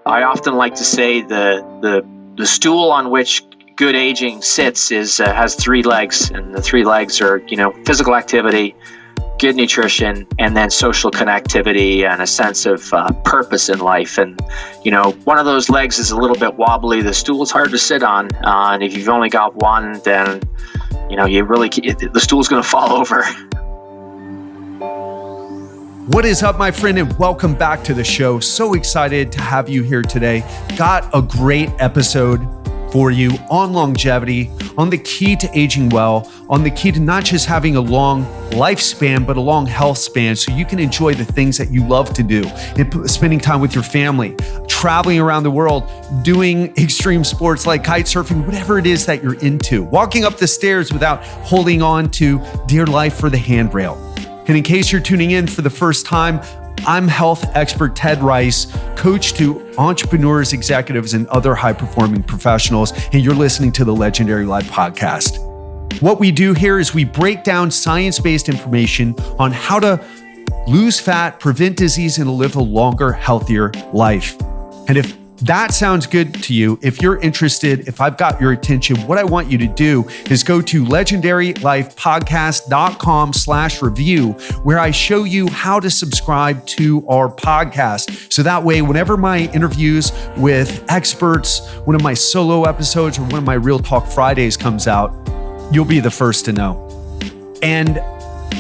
I often like to say the stool on which good aging sits has three legs, and the three legs are, physical activity, good nutrition, and then social connectivity and a sense of purpose in life. And, one of those legs is a little bit wobbly. The stool's hard to sit on. And if you've only got one, then, the stool's going to fall over. What is up, my friend, and welcome back to the show. So excited to have you here today. Got a great episode for you on longevity, on the key to aging well, on the key to not just having a long lifespan, but a long health span so you can enjoy the things that you love to do, and spending time with your family, traveling around the world, doing extreme sports like kite surfing, whatever it is that you're into, walking up the stairs without holding on to dear life for the handrail. And in case you're tuning in for the first time, I'm health expert Ted Rice, coach to entrepreneurs, executives, and other high-performing professionals, and you're listening to the Legendary Life podcast. What we do here is we break down science-based information on how to lose fat, prevent disease, and live a longer, healthier life. And if that sounds good to you, if you're interested, if I've got your attention, what I want you to do is go to legendarylifepodcast.com/review, where I show you how to subscribe to our podcast. So that way, whenever my interviews with experts, one of my solo episodes, or one of my Real Talk Fridays comes out, you'll be the first to know. And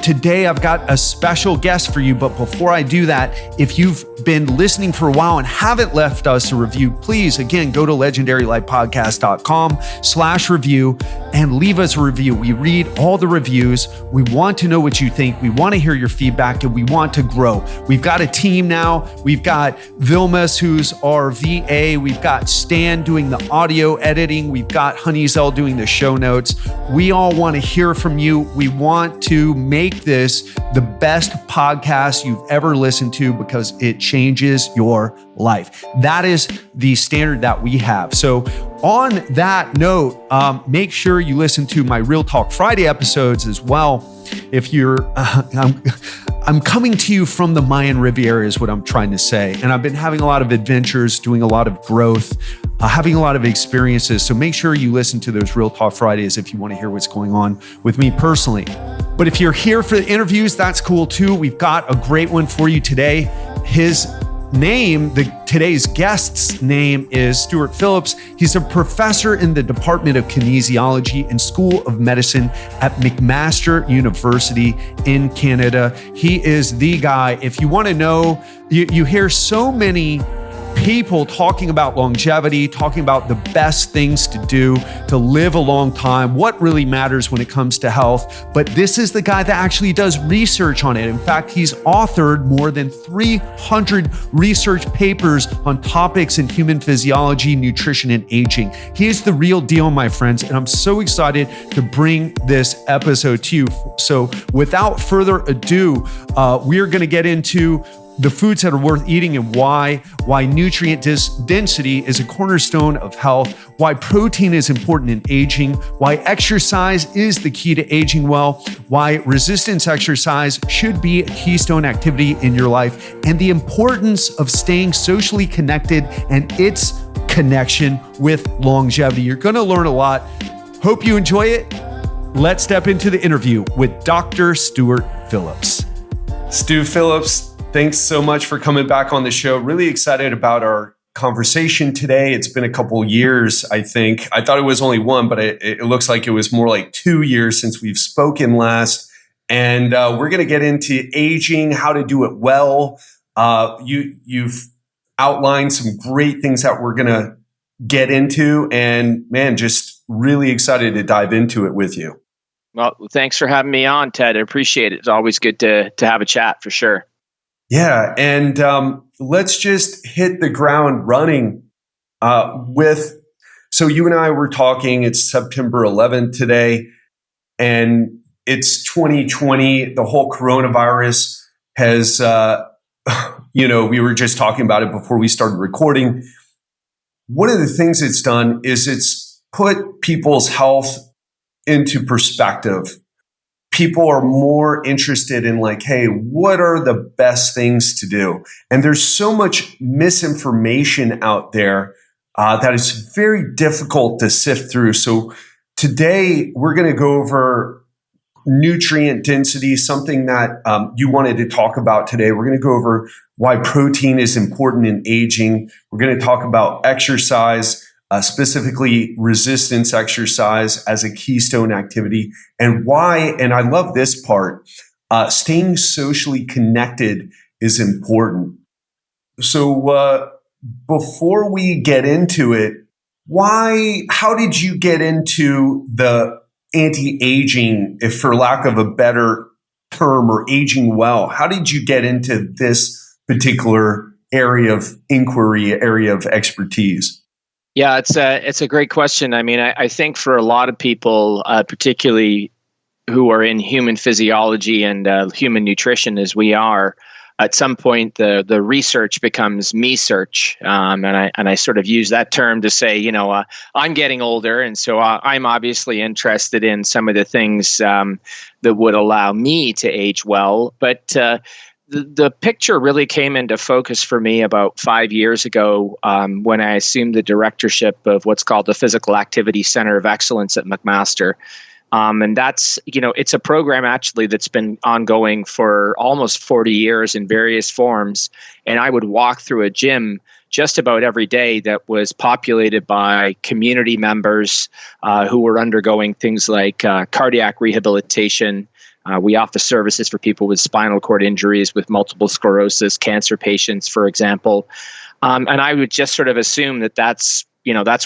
today, I've got a special guest for you, but before I do that, if you've been listening for a while and haven't left us a review, please, again, go to legendarylifepodcast.com/review and leave us a review. We read all the reviews. We want to know what you think. We want to hear your feedback, and we want to grow. We've got a team now. We've got Vilmas, who's our VA. We've got Stan doing the audio editing. We've got Honeysell doing the show notes. We all want to hear from you. We want to make this the best podcast you've ever listened to because it changes your life. That is the standard that we have. So on that note, make sure you listen to my Real Talk Friday episodes as well. If you're, I'm coming to you from the Mayan Riviera is what I'm trying to say. And I've been having a lot of adventures, doing a lot of growth, having a lot of experiences. So make sure you listen to those Real Talk Fridays if you want to hear what's going on with me personally. But if you're here for the interviews, that's cool too. We've got a great one for you today. His name, today's guest's name is Stuart Phillips. He's a professor in the Department of Kinesiology and School of Medicine at McMaster University in Canada. He is the guy. If you want to know, you hear so many people talking about longevity, talking about the best things to do to live a long time, what really matters when it comes to health. But this is the guy that actually does research on it. In fact, he's authored more than 300 research papers on topics in human physiology, nutrition, and aging. He is the real deal, my friends, and I'm so excited to bring this episode to you. So without further ado, we are going to get into the foods that are worth eating and why nutrient density is a cornerstone of health, why protein is important in aging, why exercise is the key to aging well, why resistance exercise should be a keystone activity in your life, and the importance of staying socially connected and its connection with longevity. You're going to learn a lot. Hope you enjoy it. Let's step into the interview with Dr. Stuart Phillips. Stu Phillips, thanks so much for coming back on the show. Really excited about our conversation today. It's been a couple years, I think. I thought it was only one, but it looks like it was more like 2 years since we've spoken last. And we're going to get into aging, how to do it well. You've outlined some great things that we're going to get into. And man, just really excited to dive into it with you. Well, thanks for having me on, Ted. I appreciate it. It's always good to have a chat for sure. Yeah. And let's just hit the ground running so you and I were talking, it's September 11th today, and it's 2020. The whole coronavirus has, we were just talking about it before we started recording. One of the things it's done is it's put people's health into perspective. people are more interested in like, hey, what are the best things to do? And there's so much misinformation out there that is very difficult to sift through. So today we're going to go over nutrient density, something that you wanted to talk about today. We're going to go over why protein is important in aging. We're going to talk about exercise, specifically resistance exercise as a keystone activity, and why, and I love this part, staying socially connected is important. So before we get into it, how did you get into the anti-aging, if for lack of a better term, or aging well? How did you get into this particular area of inquiry, area of expertise? Yeah, it's a great question. I mean, I think for a lot of people, particularly who are in human physiology and human nutrition, as we are, at some point the research becomes me search, and I sort of use that term to say, I'm getting older, and so I'm obviously interested in some of the things that would allow me to age well, but. The picture really came into focus for me about 5 years ago when I assumed the directorship of what's called the Physical Activity Center of Excellence at McMaster. And that's, it's a program actually that's been ongoing for almost 40 years in various forms. And I would walk through a gym just about every day that was populated by community members who were undergoing things like cardiac rehabilitation. We offer services for people with spinal cord injuries, with multiple sclerosis, cancer patients, for example. And I would just sort of assume that that's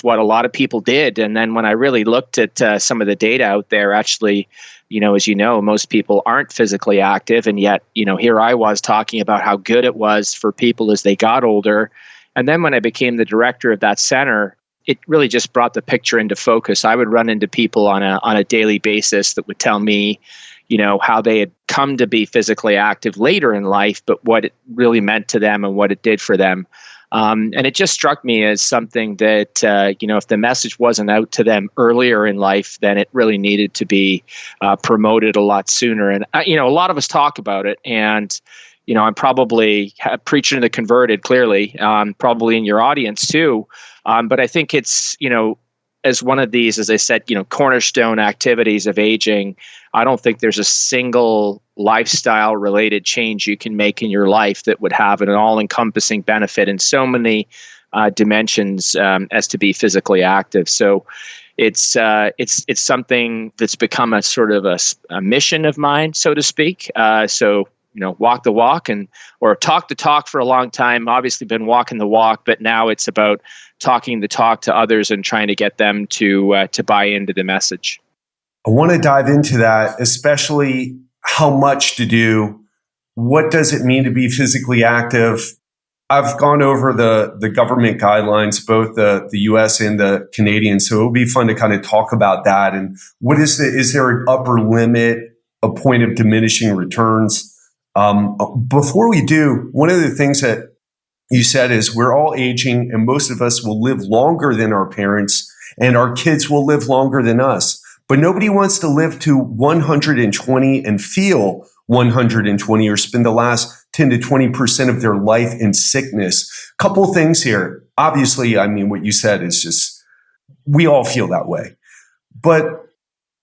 what a lot of people did. And then when I really looked at some of the data out there, actually, as you know, most people aren't physically active. And yet, here I was talking about how good it was for people as they got older. And then when I became the director of that center, it really just brought the picture into focus. I would run into people on a daily basis that would tell me, how they had come to be physically active later in life, but what it really meant to them and what it did for them. And it just struck me as something that, if the message wasn't out to them earlier in life, then it really needed to be promoted a lot sooner. And, a lot of us talk about it. And, I'm probably preaching to the converted, clearly, probably in your audience too. But I think it's, as one of these, as I said, cornerstone activities of aging, I don't think there's a single lifestyle related change you can make in your life that would have an all-encompassing benefit in so many dimensions as to be physically active. So it's something that's become a sort of a mission of mine, so to speak. Walk the walk or talk the talk for a long time. Obviously been walking the walk, but now it's about talking the talk to others and trying to get them to buy into the message. I want to dive into that, especially how much to do. What does it mean to be physically active? I've gone over the government guidelines, both the US and the Canadian. So it'll be fun to kind of talk about that. And is there an upper limit, a point of diminishing returns? Before we do, one of the things that you said is we're all aging and most of us will live longer than our parents and our kids will live longer than us. But nobody wants to live to 120 and feel 120 or spend the last 10 to 20% of their life in sickness. Couple things here. Obviously, I mean, what you said is just, we all feel that way. But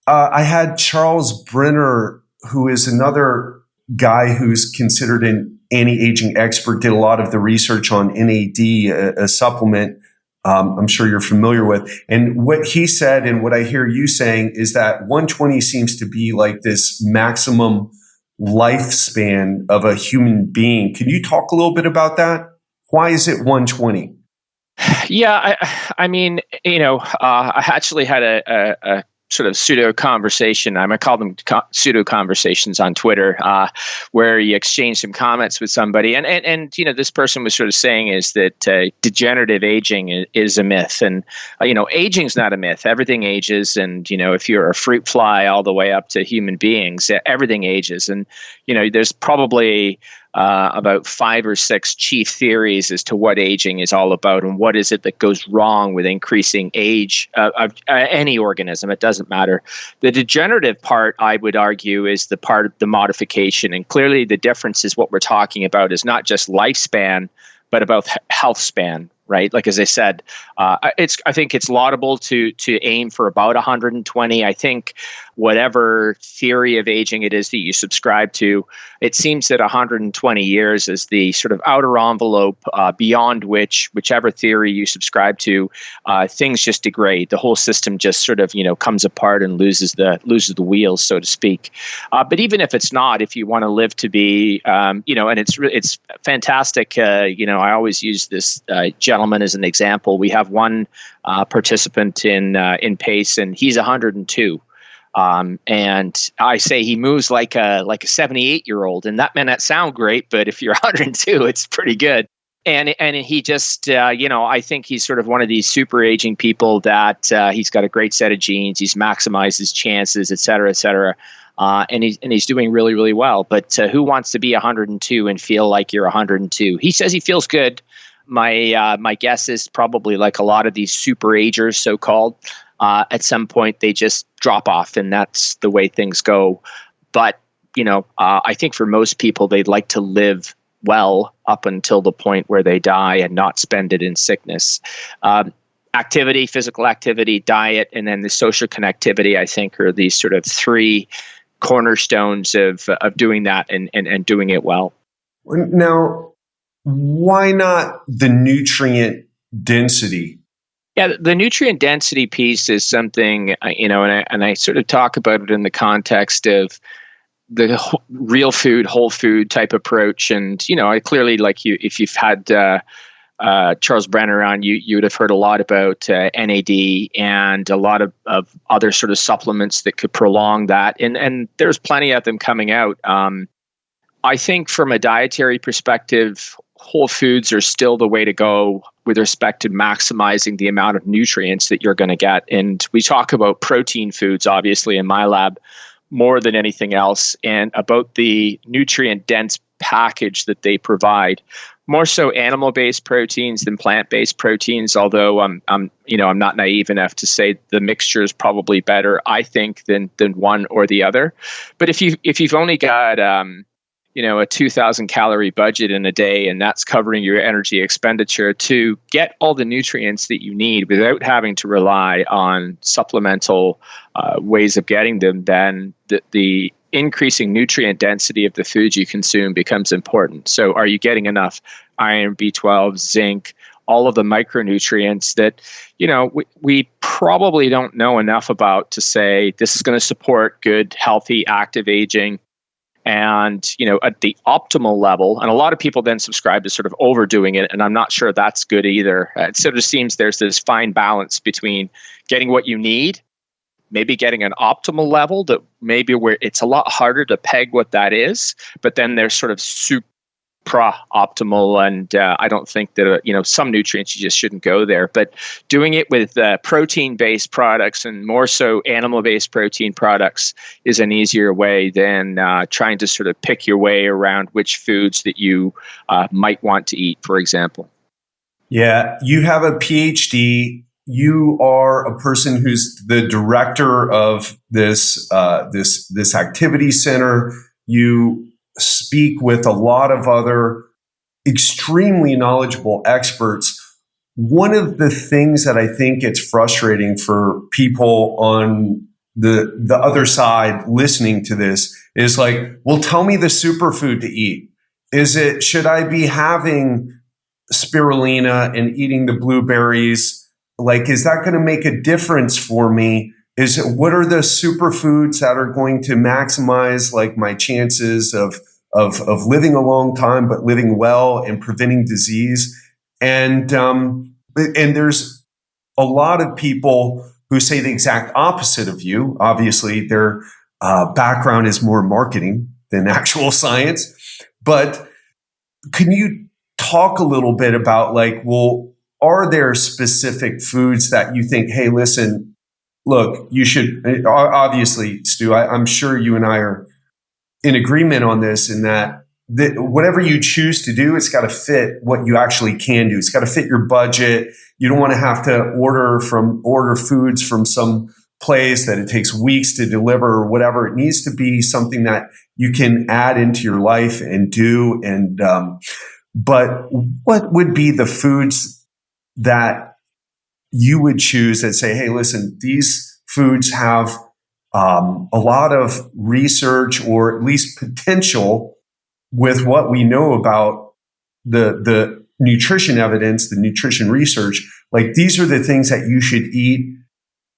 I had Charles Brenner, who is another guy who's considered an anti-aging expert, did a lot of the research on NAD, a supplement I'm sure you're familiar with. And what he said and what I hear you saying is that 120 seems to be like this maximum lifespan of a human being. Can you talk a little bit about that? Why is it 120? Yeah, I mean, I actually had a sort of pseudo conversation. I might call them pseudo conversations on Twitter, where you exchange some comments with somebody, and this person was sort of saying is that degenerative aging is a myth, and aging's not a myth. Everything ages, and if you're a fruit fly all the way up to human beings, everything ages, and there's probably about 5 or 6 chief theories as to what aging is all about and what is it that goes wrong with increasing age of any organism. It doesn't matter. The degenerative part, I would argue, is the part of the modification. And clearly the difference is what we're talking about is not just lifespan, but about health span, right? Like, as I said, I think it's laudable to aim for about 120. I think whatever theory of aging it is that you subscribe to, it seems that 120 years is the sort of outer envelope beyond which, whichever theory you subscribe to, things just degrade. The whole system just sort of, comes apart and loses the wheels, so to speak. But even if it's not, if you want to live to be, and it's fantastic. I always use this gentleman as an example. We have one participant in PACE, and he's 102. And I say he moves like a 78-year-old, and that may not sound great, but if you're 102, it's pretty good. And he just, I think he's sort of one of these super aging people that he's got a great set of genes. He's maximized his chances, et cetera, et cetera. And he's doing really, really well. But who wants to be 102 and feel like you're 102? He says he feels good. My guess is probably like a lot of these super agers, so-called, at some point they just drop off, and that's the way things go. But, I think for most people, they'd like to live well up until the point where they die and not spend it in sickness. Activity, physical activity, diet, and then the social connectivity, I think, are these sort of 3 cornerstones of doing that and doing it well. Now, why not the nutrient density? Yeah, the nutrient density piece is something, and I sort of talk about it in the context of the real food, whole food type approach. And, I clearly, like you, if you've had Charles Brenner on, you would have heard a lot about NAD and a lot of other sort of supplements that could prolong that. And there's plenty of them coming out. I think from a dietary perspective, whole foods are still the way to go with respect to maximizing the amount of nutrients that you're going to get. And we talk about protein foods, obviously, in my lab more than anything else, and about the nutrient dense package that they provide. More so animal-based proteins than plant-based proteins, although I'm not naive enough to say the mixture is probably better, I think, than one or the other. But if you've only got a 2,000 calorie budget in a day, and that's covering your energy expenditure to get all the nutrients that you need without having to rely on supplemental ways of getting them, then the increasing nutrient density of the foods you consume becomes important. So are you getting enough iron, B12, zinc, all of the micronutrients that, we probably don't know enough about to say this is going to support good, healthy, active aging. And, at the optimal level, and a lot of people then subscribe to sort of overdoing it, and I'm not sure that's good either. It sort of seems there's this fine balance between getting what you need, maybe getting an optimal level that maybe where it's a lot harder to peg what that is, but then there's sort of optimal, and I don't think that some nutrients you just shouldn't go there. But doing it with protein-based products, and more so animal-based protein products, is an easier way than trying to sort of pick your way around which foods that you might want to eat, for example. Yeah, you have a PhD. You are a person who's the director of this activity center. You speak with a lot of other extremely knowledgeable experts. One of the things that I think it's frustrating for people on the other side listening to this is like, well, tell me the superfood to eat. Should I be having spirulina and eating the blueberries? Like, is that going to make a difference for me? What are the superfoods that are going to maximize like my chances of living a long time, but living well and preventing disease? And there's a lot of people who say the exact opposite of you. Obviously, their background is more marketing than actual science. But can you talk a little bit about like, well, are there specific foods that you think, hey, listen, look, you should, obviously, Stu, I'm sure you and I are in agreement on this, in that whatever you choose to do, it's got to fit what you actually can do. It's got to fit your budget. You don't want to have to order foods from some place that it takes weeks to deliver or whatever. It needs to be something that you can add into your life and do. And but what would be the foods that you would choose that say, hey, listen, these foods have a lot of research or at least potential with what we know about the nutrition evidence, the nutrition research. Like, these are the things that you should eat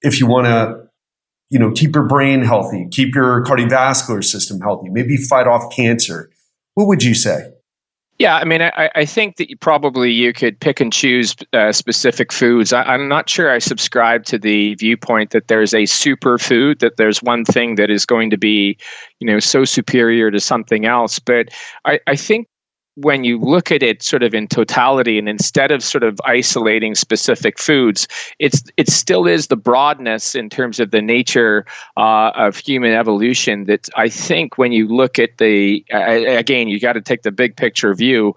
if you want to, keep your brain healthy, keep your cardiovascular system healthy, maybe fight off cancer. What would you say? Yeah, I mean, I think that you could pick and choose specific foods. I'm not sure I subscribe to the viewpoint that there's a superfood, that there's one thing that is going to be, so superior to something else. But I think when you look at it sort of in totality, and instead of sort of isolating specific foods, it still is the broadness in terms of the nature of human evolution that I think when you look at again, you got to take the big picture view,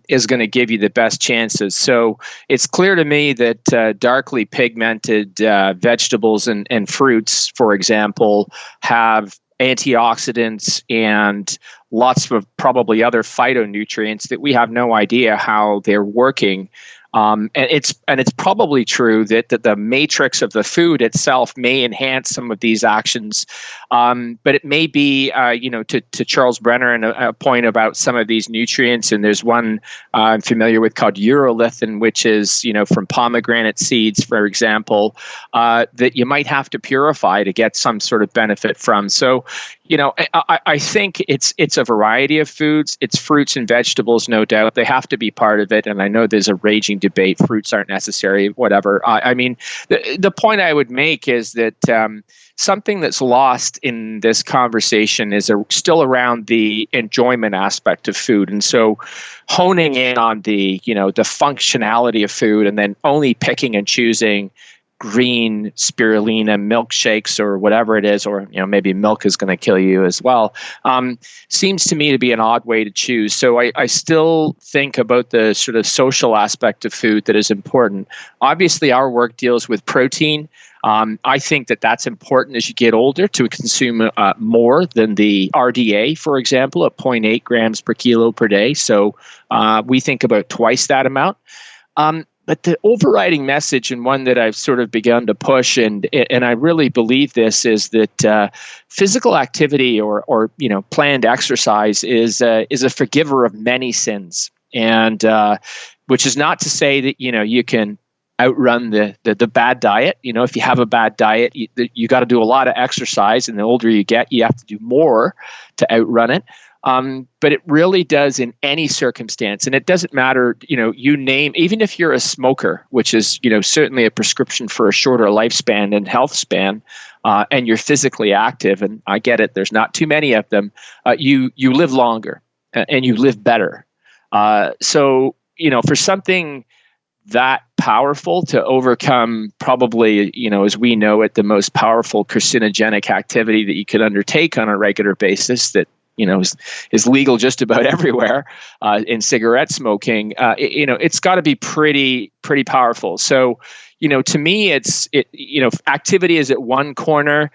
is going to give you the best chances. So it's clear to me that darkly pigmented vegetables and fruits, for example, have antioxidants and lots of probably other phytonutrients that we have no idea how they're working. And it's probably true that the matrix of the food itself may enhance some of these actions, but it may be, to Charles Brenner and a point about some of these nutrients. And there's one I'm familiar with called urolithin, which is from pomegranate seeds, for example, that you might have to purify to get some sort of benefit from. So, I think it's a variety of foods. It's fruits and vegetables, no doubt. They have to be part of it. And I know there's a raging debate. Fruits aren't necessary, whatever. I mean, the point I would make is that something that's lost in this conversation is still around the enjoyment aspect of food. And so honing in on the functionality of food and then only picking and choosing green spirulina milkshakes or whatever it is, or maybe milk is going to kill you as well, seems to me to be an odd way to choose. So I still think about the sort of social aspect of food that is important. Obviously, our work deals with protein. I think that that's important as you get older to consume more than the RDA, for example, at 0.8 grams per kilo per day. So we think about twice that amount. But the overriding message, and one that I've sort of begun to push, and I really believe this, is that physical activity or planned exercise is a forgiver of many sins, and which is not to say that you can outrun the bad diet. If you have a bad diet, you got to do a lot of exercise, and the older you get, you have to do more to outrun it. But it really does in any circumstance. And it doesn't matter, you name, even if you're a smoker, which is, certainly a prescription for a shorter lifespan and health span, and you're physically active, and I get it, there's not too many of them, you live longer and you live better. So, for something that powerful to overcome probably, as we know it, the most powerful carcinogenic activity that you could undertake on a regular basis that is legal just about everywhere in cigarette smoking. It's got to be pretty powerful. So, to me, activity is at one corner,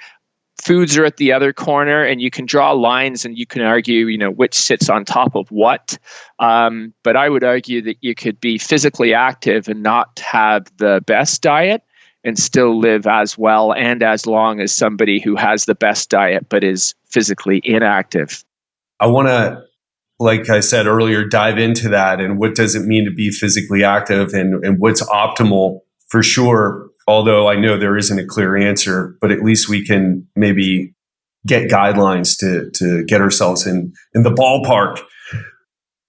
foods are at the other corner, and you can draw lines and you can argue, which sits on top of what. But I would argue that you could be physically active and not have the best diet and still live as well and as long as somebody who has the best diet but is physically inactive. I want to, like I said earlier, dive into that and what does it mean to be physically active and what's optimal for sure. Although I know there isn't a clear answer, but at least we can maybe get guidelines to get ourselves in the ballpark.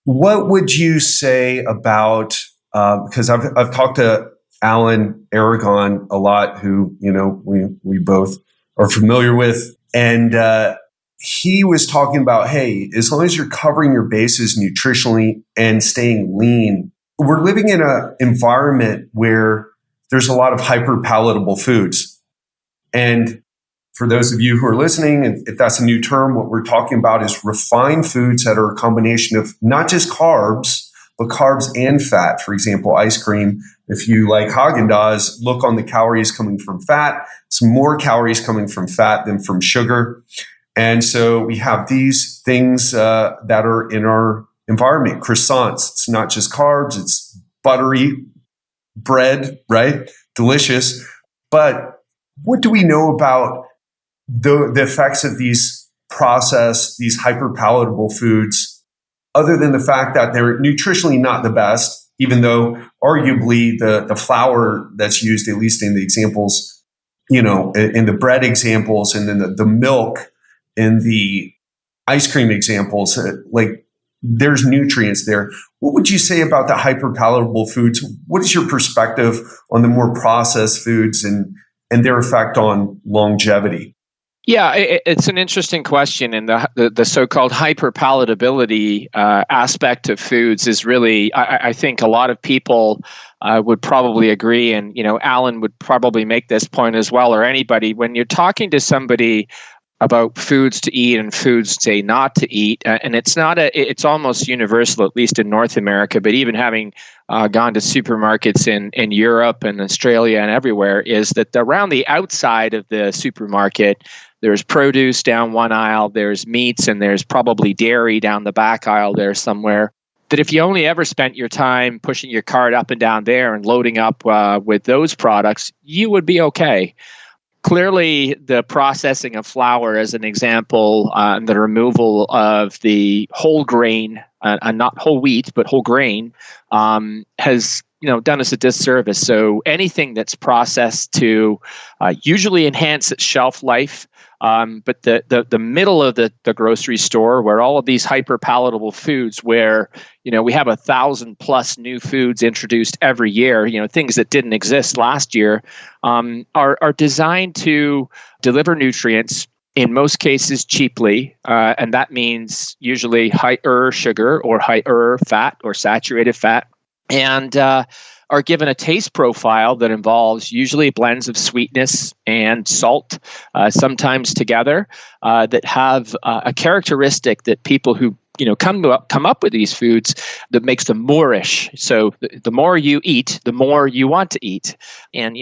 What would you say about, because I've talked to Alan Aragon a lot, who, we both are familiar with, and he was talking about, hey, as long as you're covering your bases nutritionally and staying lean, we're living in an environment where there's a lot of hyper palatable foods. And for those of you who are listening, and if that's a new term, what we're talking about is refined foods that are a combination of not just carbs, but carbs and fat. For example, ice cream. If you like Haagen-Dazs, look on the calories coming from fat. It's more calories coming from fat than from sugar. And so we have these things that are in our environment. Croissants, it's not just carbs, it's buttery bread, right? Delicious. But what do we know about the effects of these processed, these hyper-palatable foods, other than the fact that they're nutritionally not the best, even though arguably the flour that's used, at least in the examples, in the bread examples, and then the milk in the ice cream examples, like there's nutrients there. What would you say about the hyper-palatable foods? What is your perspective on the more processed foods and their effect on longevity? Yeah, it's an interesting question, and the so-called hyperpalatability aspect of foods is really, I think, a lot of people would probably agree, and Alan would probably make this point as well, or anybody. When you're talking to somebody about foods to eat and foods, say, not to eat, and it's almost universal, at least in North America, but even having gone to supermarkets in Europe and Australia and everywhere, is that around the outside of the supermarket, there's produce down one aisle, there's meats, and there's probably dairy down the back aisle there somewhere. That if you only ever spent your time pushing your cart up and down there and loading up with those products, you would be okay. Clearly, the processing of flour, as an example, and the removal of the whole grain, and not whole wheat, but whole grain, has done us a disservice. So anything that's processed to usually enhance its shelf life, but the middle of the grocery store, where all of these hyper palatable foods, where we have 1,000+ new foods introduced every year, things that didn't exist last year, are designed to deliver nutrients, in most cases cheaply, and that means usually higher sugar or higher fat or saturated fat, and are given a taste profile that involves usually blends of sweetness and salt, sometimes together, that have a characteristic that people who come up with these foods, that makes them moreish. So the more you eat, the more you want to eat, and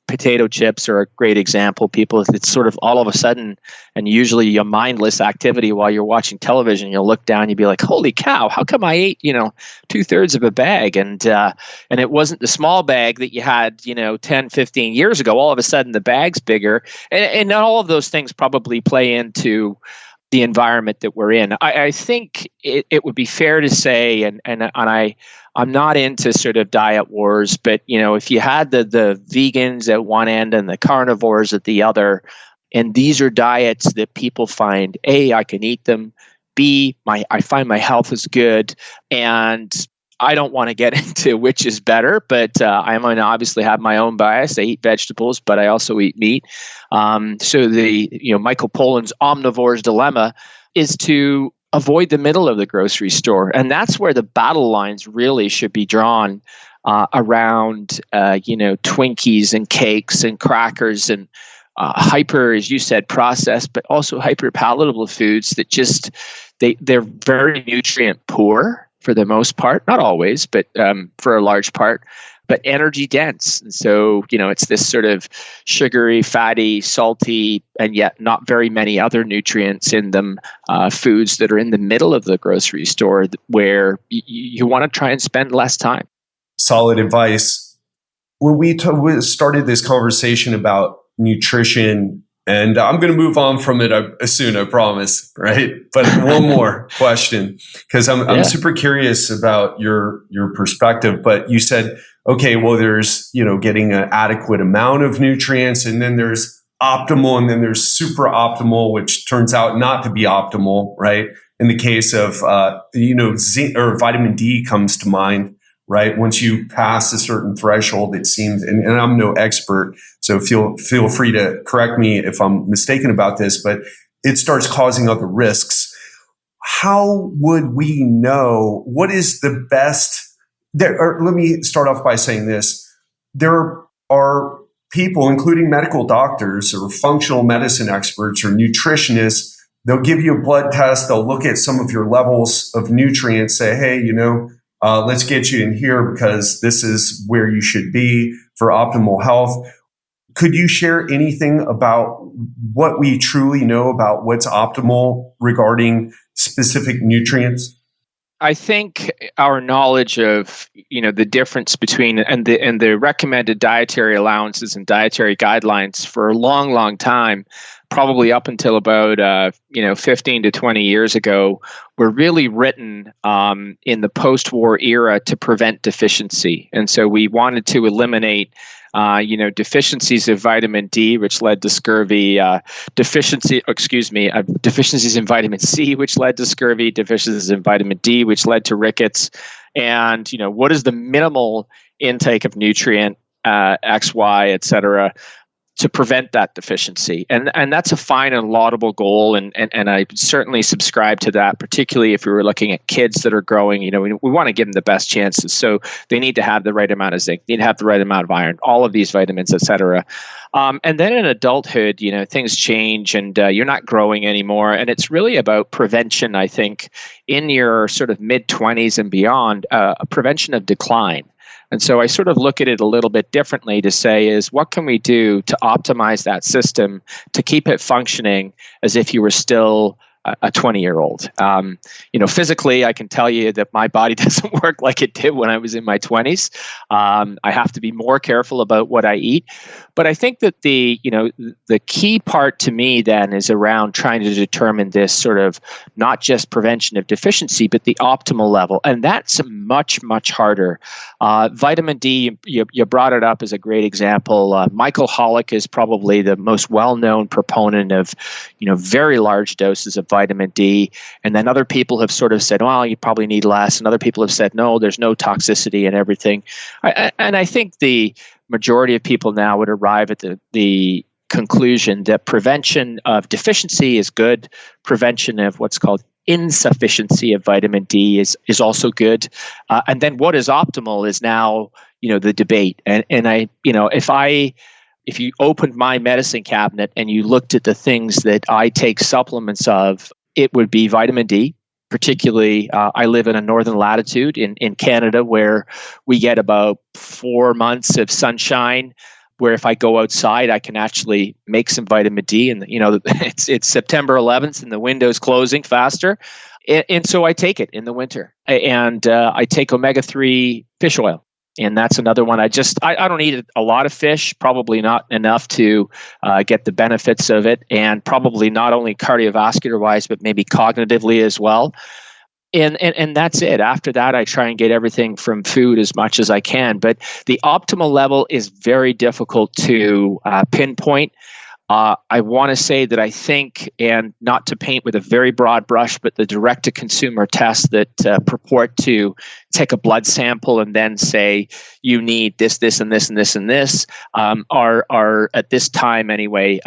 potato chips are a great example. People, it's sort of all of a sudden, and usually a mindless activity while you're watching television, you'll look down, you'll be like, holy cow, how come I ate, 2/3 of a bag? And it wasn't the small bag that you had, 10, 15 years ago. All of a sudden the bag's bigger. And all of those things probably play into the environment that we're in. I think it would be fair to say, and I'm not into sort of diet wars, but if you had the vegans at one end and the carnivores at the other, and these are diets that people find, A, I can eat them, B, I find my health is good, and I don't want to get into which is better, but I'm going to obviously have my own bias. I eat vegetables, but I also eat meat. So the Michael Pollan's omnivore's dilemma is to avoid the middle of the grocery store, and that's where the battle lines really should be drawn around Twinkies and cakes and crackers and hyper, as you said, processed, but also hyper palatable foods that just they're very nutrient poor. For the most part, not always, but for a large part, but energy dense. And so, it's this sort of sugary, fatty, salty, and yet not very many other nutrients in them, foods that are in the middle of the grocery store where you want to try and spend less time. Solid advice. When we started this conversation about nutrition, and I'm going to move on from it soon, I promise, right? But one more question, because I'm super curious about your perspective. But you said, okay, well, there's getting an adequate amount of nutrients, and then there's optimal, and then there's super optimal, which turns out not to be optimal, right? In the case of zinc or vitamin D comes to mind. Right. Once you pass a certain threshold, it seems, and I'm no expert, so feel free to correct me if I'm mistaken about this, but it starts causing other risks. How would we know what is the best? Let me start off by saying this. There are people, including medical doctors or functional medicine experts or nutritionists, they'll give you a blood test. They'll look at some of your levels of nutrients, say, hey, let's get you in here because this is where you should be for optimal health. Could you share anything about what we truly know about what's optimal regarding specific nutrients? I think our knowledge of the difference between and the recommended dietary allowances and dietary guidelines for a long time, probably up until about 15 to 20 years ago, were really written in the post-war era to prevent deficiency, and so we wanted to eliminate deficiencies of vitamin D, which led to scurvy, deficiencies in vitamin C, which led to scurvy, deficiencies in vitamin D, which led to rickets. And, what is the minimal intake of nutrient, X, Y, et cetera, to prevent that deficiency? And that's a fine and laudable goal. And I certainly subscribe to that, particularly if we were looking at kids that are growing. We want to give them the best chances. So they need to have the right amount of zinc, need to have the right amount of iron, all of these vitamins, et cetera. And then in adulthood, things change and you're not growing anymore. And it's really about prevention, I think, in your sort of mid-20s and beyond, a prevention of decline. And so I sort of look at it a little bit differently to say is what can we do to optimize that system to keep it functioning as if you were still a 20-year-old. Physically, I can tell you that my body doesn't work like it did when I was in my 20s. I have to be more careful about what I eat. But I think that the key part to me then is around trying to determine this sort of not just prevention of deficiency, but the optimal level. And that's much, much harder. Vitamin D, you brought it up as a great example. Michael Hollick is probably the most well-known proponent of, very large doses of vitamin D. And then other people have sort of said, well, you probably need less. And other people have said, no, there's no toxicity and everything. And I think the majority of people now would arrive at the conclusion that prevention of deficiency is good. Prevention of what's called insufficiency of vitamin D is also good. And then what is optimal is now, the debate. And if you opened my medicine cabinet and you looked at the things that I take supplements of, it would be vitamin D. Particularly, I live in a northern latitude in Canada where we get about 4 months of sunshine, where if I go outside, I can actually make some vitamin D. And, it's September 11th and the window's closing faster. And so I take it in the winter. And I take omega-3 fish oil. And that's another one. I don't eat a lot of fish, probably not enough to get the benefits of it, and probably not only cardiovascular wise, but maybe cognitively as well. And that's it. After that, I try and get everything from food as much as I can. But the optimal level is very difficult to pinpoint. I want to say that I think, and not to paint with a very broad brush, but the direct-to-consumer tests that purport to take a blood sample and then say you need this, this, and this, and this, and this are at this time anyway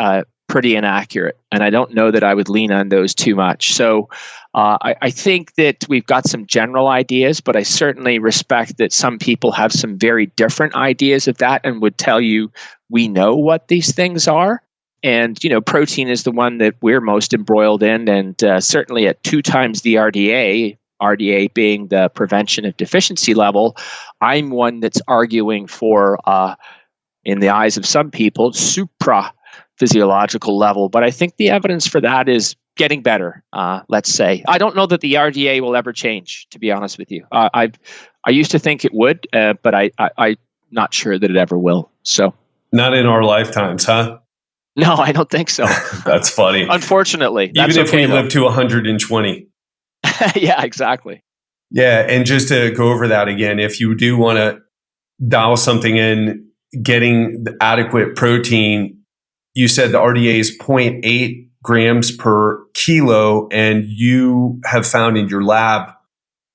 pretty inaccurate. And I don't know that I would lean on those too much. So I think that we've got some general ideas, but I certainly respect that some people have some very different ideas of that and would tell you we know what these things are. And, protein is the one that we're most embroiled in, and certainly at 2 times the RDA being the prevention of deficiency level, I'm one that's arguing for, in the eyes of some people, supra-physiological level. But I think the evidence for that is getting better, let's say. I don't know that the RDA will ever change, to be honest with you. I used to think it would, but I'm not sure that it ever will. So, not in our lifetimes, huh? No, I don't think so. That's funny. Unfortunately. Even if we live to 120. Yeah, exactly. Yeah. And just to go over that again, if you do want to dial something in, getting the adequate protein, you said the RDA is 0.8 grams per kilo, and you have found in your lab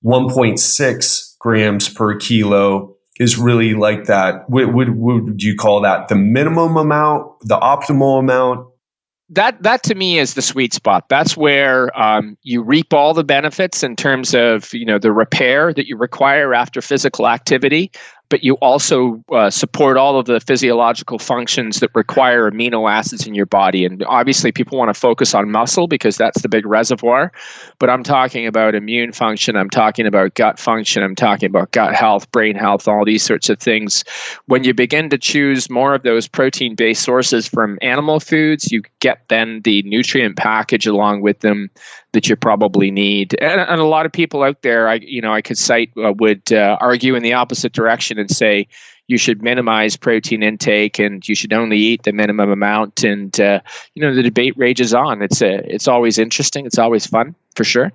1.6 grams per kilo is really like that. Would you call that the minimum amount, the optimal amount? That to me is the sweet spot. That's where you reap all the benefits in terms of the repair that you require after physical activity, but you also support all of the physiological functions that require amino acids in your body. And obviously, people want to focus on muscle because that's the big reservoir. But I'm talking about immune function. I'm talking about gut function. I'm talking about gut health, brain health, all these sorts of things. When you begin to choose more of those protein-based sources from animal foods, you get then the nutrient package along with them that you probably need. And a lot of people out there, I could cite, would argue in the opposite direction and say you should minimize protein intake and you should only eat the minimum amount. And the debate rages on. It's always interesting. It's always fun, for sure.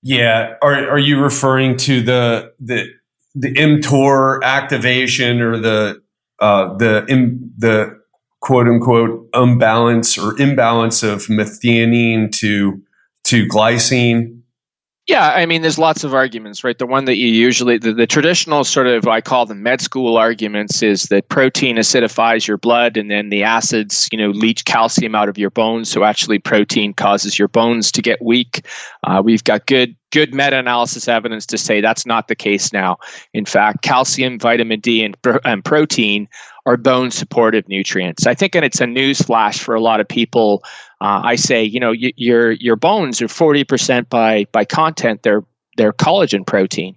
Yeah. Are you referring to the Mtor activation or the quote unquote imbalance of methionine to glycine? Yeah, I mean, there's lots of arguments, right? The one that you usually, the traditional sort of, I call them med school arguments, is that protein acidifies your blood and then the acids, leach calcium out of your bones. So actually protein causes your bones to get weak. We've got good meta-analysis evidence to say that's not the case now. In fact, calcium, vitamin D, and protein are bone supportive nutrients. I think, and it's a news flash for a lot of people. I say, your bones are 40% by content. They're collagen protein,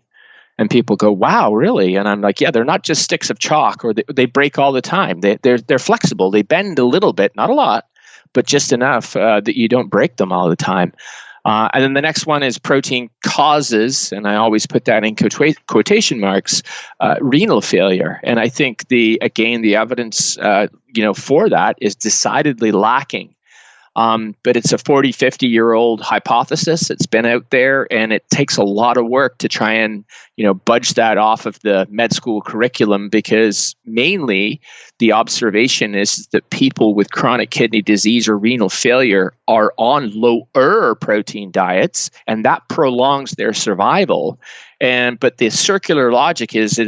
and people go, "Wow, really?" And I'm like, "Yeah, they're not just sticks of chalk, or they break all the time. They're flexible. They bend a little bit, not a lot, but just enough that you don't break them all the time." And then the next one is protein causes, and I always put that in quotation marks, renal failure. And I think the evidence, for that is decidedly lacking. But it's a 40, 50-year-old hypothesis. It's been out there, and it takes a lot of work to try and, budge that off of the med school curriculum, because mainly the observation is that people with chronic kidney disease or renal failure are on lower protein diets, and that prolongs their survival. But the circular logic is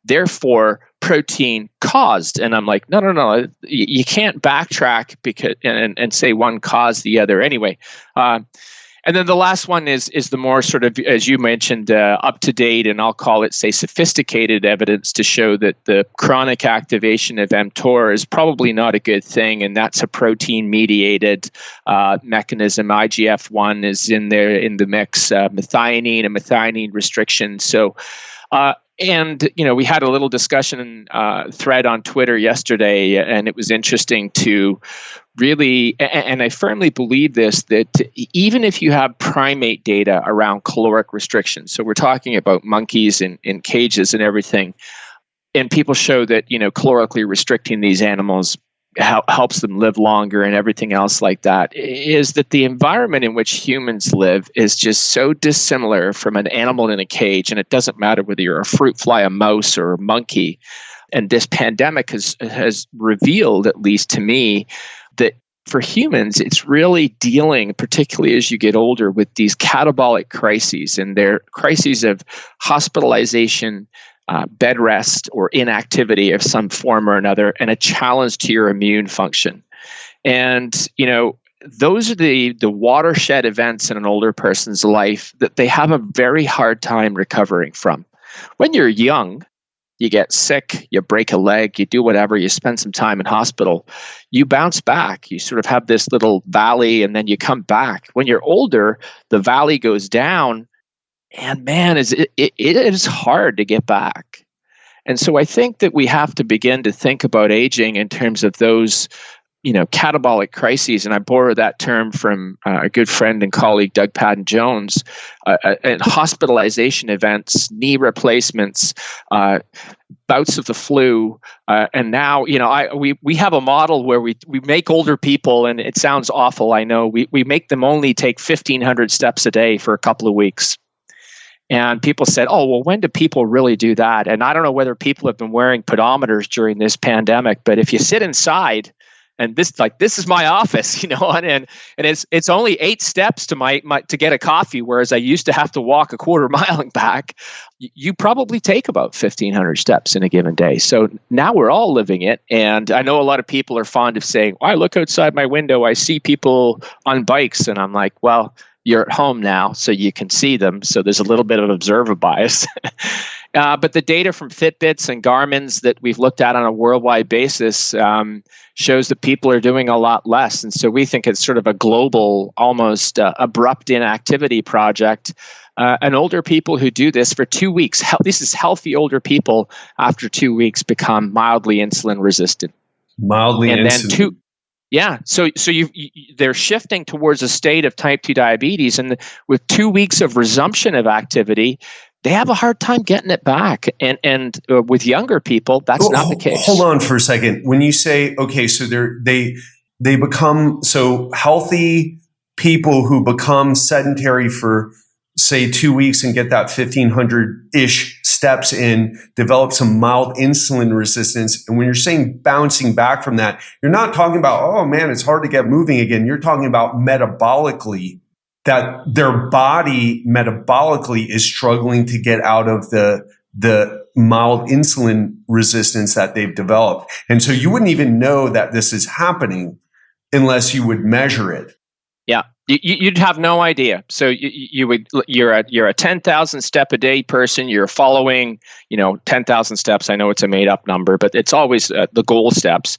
therefore protein caused. And I'm like, no. You can't backtrack because and say one caused the other anyway. And then the last one is the more sort of, as you mentioned, up to date, and I'll call it, say, sophisticated evidence to show that the chronic activation of Mtor is probably not a good thing, and that's a protein-mediated mechanism. IGF-1 is in there in the mix, methionine and methionine restriction. So. And, we had a little discussion thread on Twitter yesterday, and it was interesting to really, and I firmly believe this, that even if you have primate data around caloric restriction, so we're talking about monkeys in cages and everything, and people show that, calorically restricting these animals helps them live longer and everything else like that, is that the environment in which humans live is just so dissimilar from an animal in a cage. And it doesn't matter whether you're a fruit fly, a mouse, or a monkey. And this pandemic has revealed, at least to me, that for humans, it's really dealing, particularly as you get older, with these catabolic crises, and they're crises of hospitalization, bed rest, or inactivity of some form or another, and a challenge to your immune function. And, those are the watershed events in an older person's life that they have a very hard time recovering from. When you're young, you get sick, you break a leg, you do whatever, you spend some time in hospital, you bounce back. You sort of have this little valley, and then you come back. When you're older, the valley goes down, and man, it is hard to get back. And so I think that we have to begin to think about aging in terms of those, catabolic crises. And I borrow that term from a good friend and colleague, Doug Padden-Jones, and hospitalization events, knee replacements, bouts of the flu. And now, we have a model where we make older people, and it sounds awful, I know, we make them only take 1,500 steps a day for a couple of weeks. And people said, "Oh, well, when do people really do that?" And I don't know whether people have been wearing pedometers during this pandemic, but if you sit inside, and this is my office, and it's only 8 steps to my to get a coffee, whereas I used to have to walk a quarter mile and back. You probably take about 1,500 steps in a given day. So now we're all living it. And I know a lot of people are fond of saying, "I look outside my window, I see people on bikes," and I'm like, well, you're at home now, so you can see them. So there's a little bit of observer bias. But the data from Fitbits and Garmin's that we've looked at on a worldwide basis shows that people are doing a lot less. And so we think it's sort of a global, almost abrupt inactivity project. And older people who do this for 2 weeks, this is healthy older people, after 2 weeks become mildly insulin resistant. Mildly and insulin. Then yeah. So they're shifting towards a state of type 2 diabetes. And with 2 weeks of resumption of activity, they have a hard time getting it back. And with younger people, that's not the case. Hold on for a second. When you say, okay, so they become, so healthy people who become sedentary for, say, 2 weeks and get that 1,500-ish steps in, develop some mild insulin resistance. And when you're saying bouncing back from that, you're not talking about, oh man, it's hard to get moving again. You're talking about metabolically, that their body metabolically is struggling to get out of the mild insulin resistance that they've developed. And so you wouldn't even know that this is happening unless you would measure it. Yeah, you'd have no idea. So you're a 10,000 step a day person. You're following 10,000 steps. I know it's a made up number, but it's always the goal steps.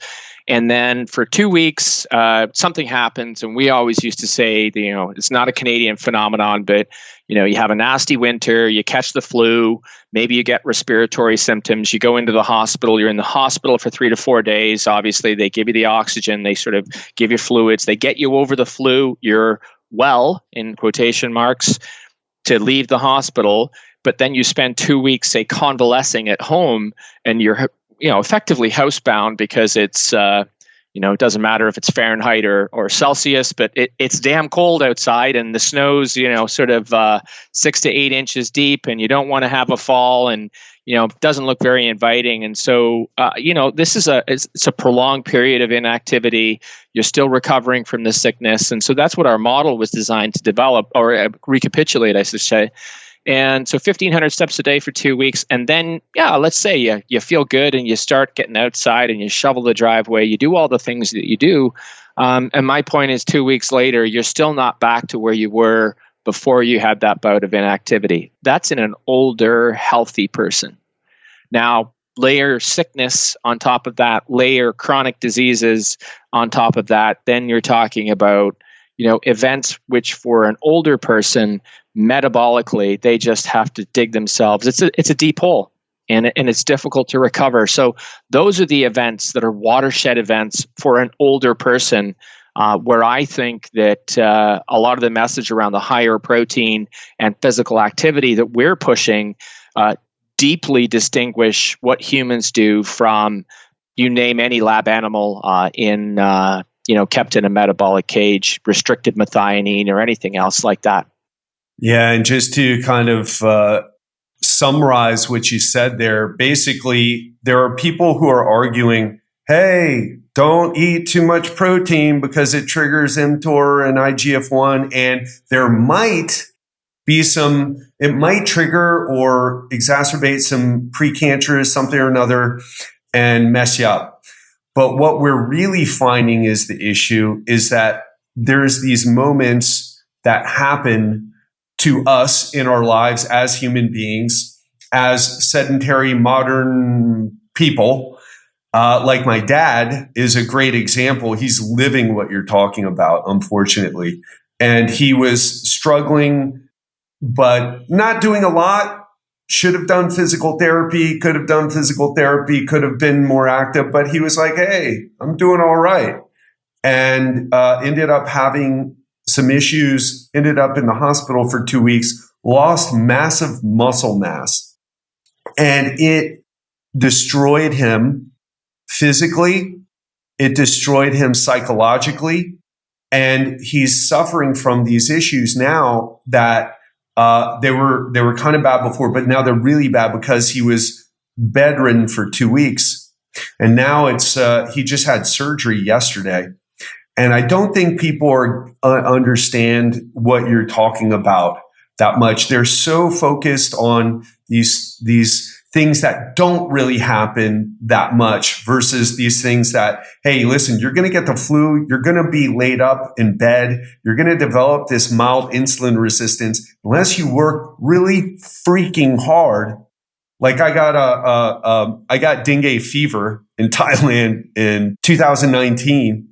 And then for 2 weeks, something happens, and we always used to say, it's not a Canadian phenomenon, but you have a nasty winter, you catch the flu, maybe you get respiratory symptoms, you go into the hospital, you're in the hospital for 3 to 4 days. Obviously, they give you the oxygen, they sort of give you fluids, they get you over the flu, you're well, in quotation marks, to leave the hospital, but then you spend 2 weeks, say, convalescing at home, and you're effectively housebound because it's, it doesn't matter if it's Fahrenheit or Celsius, but it's damn cold outside, and the snow's, sort of 6 to 8 inches deep, and you don't want to have a fall, and, it doesn't look very inviting. And so, this is it's a prolonged period of inactivity. You're still recovering from the sickness. And so that's what our model was designed to develop, or recapitulate, I should say. And so 1,500 steps a day for 2 weeks. And then, let's say you feel good and you start getting outside and you shovel the driveway, you do all the things that you do. And my point is 2 weeks later, you're still not back to where you were before you had that bout of inactivity. That's in an older, healthy person. Now, layer sickness on top of that, layer chronic diseases on top of that, then you're talking about events which for an older person, metabolically, they just have to dig themselves. It's a deep hole, and it's difficult to recover. So those are the events that are watershed events for an older person, where I think that a lot of the message around the higher protein and physical activity that we're pushing deeply distinguish what humans do from, you name any lab animal kept in a metabolic cage, restricted methionine, or anything else like that. Yeah, and just to kind of summarize what you said there, basically, there are people who are arguing, hey, don't eat too much protein because it triggers Mtor and IGF-1, and there might be it might trigger or exacerbate some precancerous something or another and mess you up. But what we're really finding is the issue is that there's these moments that happen to us in our lives as human beings, as sedentary modern people. Like my dad is a great example. He's living what you're talking about, unfortunately. And he was struggling, but not doing a lot. Should have done physical therapy, could have done physical therapy, could have been more active, but he was like, hey, I'm doing all right. And ended up having some issues, ended up in the hospital for 2 weeks, lost massive muscle mass. And it destroyed him physically. It destroyed him psychologically. And he's suffering from these issues now that they were kind of bad before, but now they're really bad because he was bedridden for 2 weeks. And now he just had surgery yesterday. And I don't think people understand what you're talking about that much. They're so focused on these things that don't really happen that much versus these things that, hey, listen, you're going to get the flu. You're going to be laid up in bed. You're going to develop this mild insulin resistance. Unless you work really freaking hard, Like I got dengue fever in Thailand in 2019.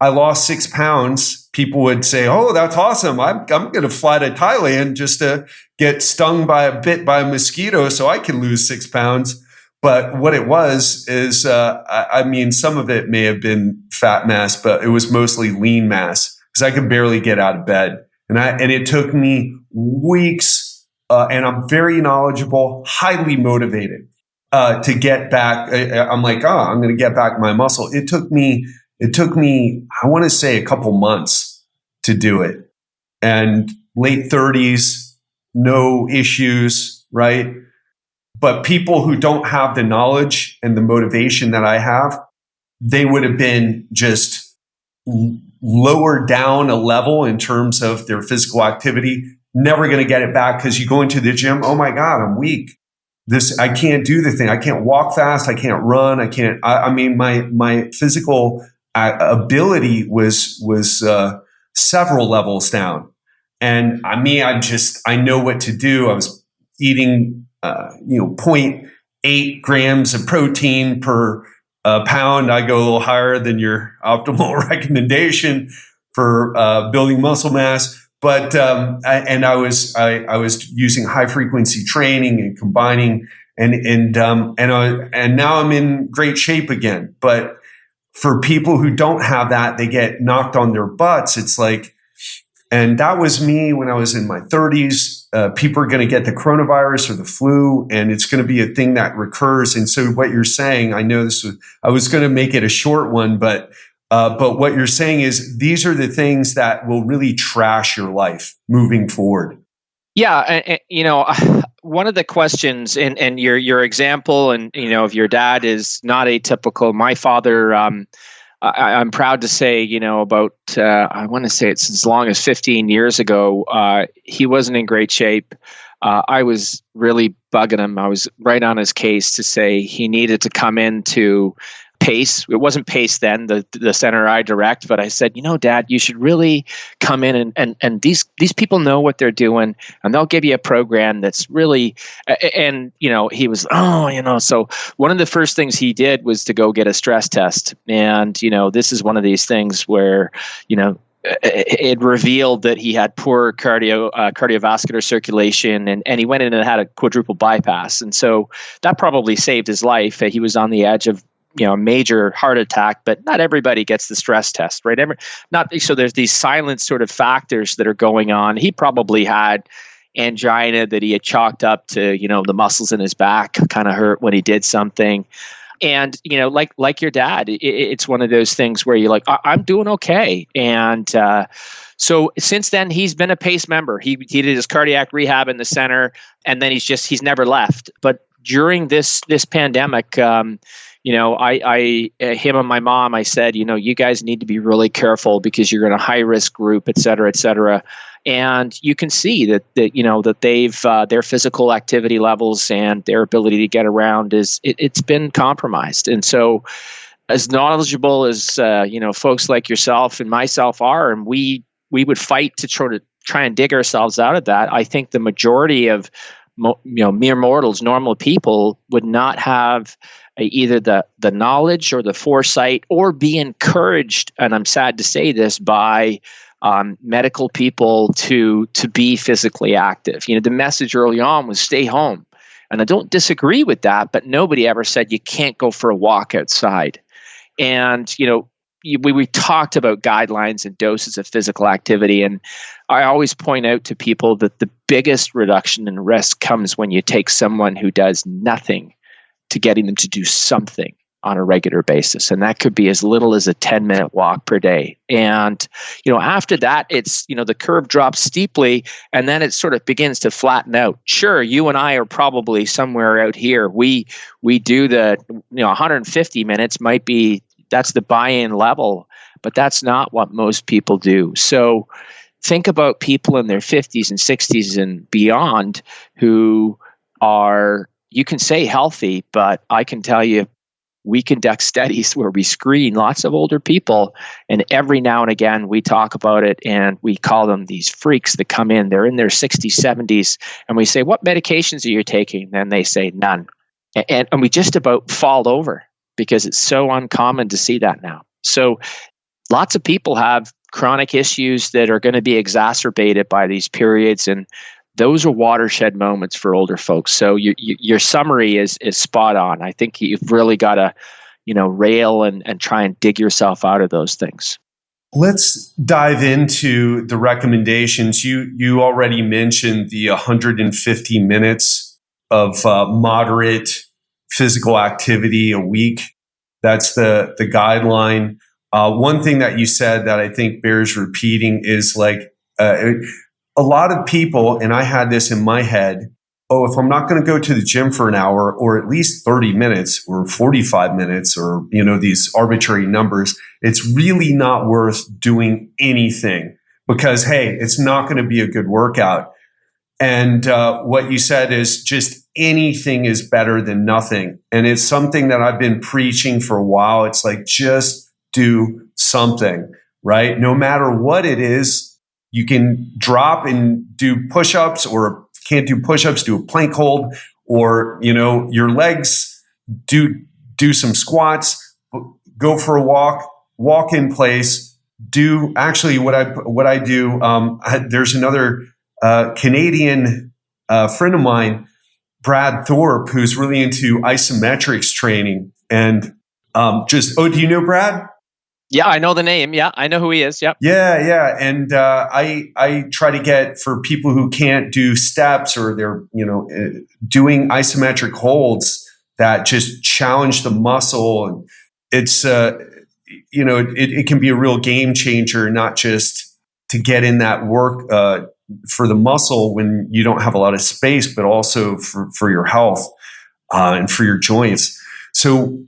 I lost 6 pounds. People would say, "Oh, that's awesome! I'm going to fly to Thailand just to get stung by a mosquito so I can lose 6 pounds." But what it was is, I mean, some of it may have been fat mass, but it was mostly lean mass because I could barely get out of bed, and it took me weeks. And I'm very knowledgeable, highly motivated to get back. I'm like, I'm going to get back my muscle. It took me, I want to say a couple months to do it. And late 30s, no issues, right? But people who don't have the knowledge and the motivation that I have, they would have been just lower down a level in terms of their physical activity. Never going to get it back because you go into the gym. Oh my God, I'm weak. I can't do the thing. I can't walk fast. I can't run. I mean, my physical ability was several levels down. And I know what to do. I was eating, 0.8 grams of protein per pound. I go a little higher than your optimal recommendation for building muscle mass. But I was using high frequency training and combining and now I'm in great shape again. But for people who don't have that, they get knocked on their butts. It's like, and that was me when I was in my 30s. People are going to get the coronavirus or the flu, and it's going to be a thing that recurs. And so, what you're saying, I was going to make it a short one, but what you're saying is these are the things that will really trash your life moving forward. Yeah, one of the questions, and your example, and of your dad is not atypical. My father, I'm proud to say, about I want to say it's as long as 15 years ago, he wasn't in great shape. I was really bugging him. I was right on his case to say he needed to come into PACE. It wasn't PACE then, the center I direct, but I said, Dad, you should really come in and these people know what they're doing, and they'll give you a program that's really, and he was, so one of the first things he did was to go get a stress test. And, this is one of these things where, it revealed that he had poor cardiovascular circulation, and he went in and had a quadruple bypass. And so that probably saved his life. He was on the edge of a major heart attack, but not everybody gets the stress test, right? So there's these silent sort of factors that are going on. He probably had angina that he had chalked up to, the muscles in his back kind of hurt when he did something. And, like your dad, it's one of those things where you're like, I'm doing okay. And so since then, he's been a PACE member. He did his cardiac rehab in the center, and then he's never left. But during this pandemic, him and my mom, I said, you guys need to be really careful because you're in a high risk group, et cetera, et cetera. And you can see that they've their physical activity levels and their ability to get around it's been compromised. And so, as knowledgeable as folks like yourself and myself are, and we would fight to try and dig ourselves out of that. I think the majority of mere mortals, normal people, would not have either the knowledge or the foresight, or be encouraged, and I'm sad to say this, by medical people to be physically active. The message early on was stay home. And I don't disagree with that, but nobody ever said you can't go for a walk outside. And, we talked about guidelines and doses of physical activity. And I always point out to people that the biggest reduction in risk comes when you take someone who does nothing to getting them to do something on a regular basis. And that could be as little as a 10-minute walk per day. And, after that, it's, the curve drops steeply, and then it sort of begins to flatten out. Sure, you and I are probably somewhere out here. We do the, 150 minutes might be, that's the buy-in level, but that's not what most people do. So think about people in their 50s and 60s and beyond who are, you can say healthy, but I can tell you we conduct studies where we screen lots of older people, and every now and again we talk about it, and we call them these freaks that come in. They're in their 60s, 70s, and we say, what medications are you taking? And they say, none. And we just about fall over because it's so uncommon to see that now. So lots of people have chronic issues that are going to be exacerbated by these periods, and those are watershed moments for older folks. So your summary is spot on. I think you've really got to, rail and try and dig yourself out of those things. Let's dive into the recommendations. You already mentioned the 150 minutes of moderate physical activity a week. That's the guideline. One thing that you said that I think bears repeating is a lot of people, and I had this in my head, if I'm not going to go to the gym for an hour or at least 30 minutes or 45 minutes or, these arbitrary numbers, it's really not worth doing anything because, hey, it's not going to be a good workout. And what you said is just anything is better than nothing. And it's something that I've been preaching for a while. It's like, just do something, right? No matter what it is. You can drop and do push-ups, or can't do push-ups, do a plank hold, or, your legs, do some squats, go for a walk in place, do actually what I do. There's another Canadian friend of mine, Brad Thorpe, who's really into isometrics training. And do you know Brad? Yeah, I know the name. Yeah, I know who he is. Yep. Yeah. And I try to get, for people who can't do steps or they're, doing isometric holds that just challenge the muscle. And it's, it can be a real game changer, not just to get in that work for the muscle when you don't have a lot of space, but also for your health and for your joints. So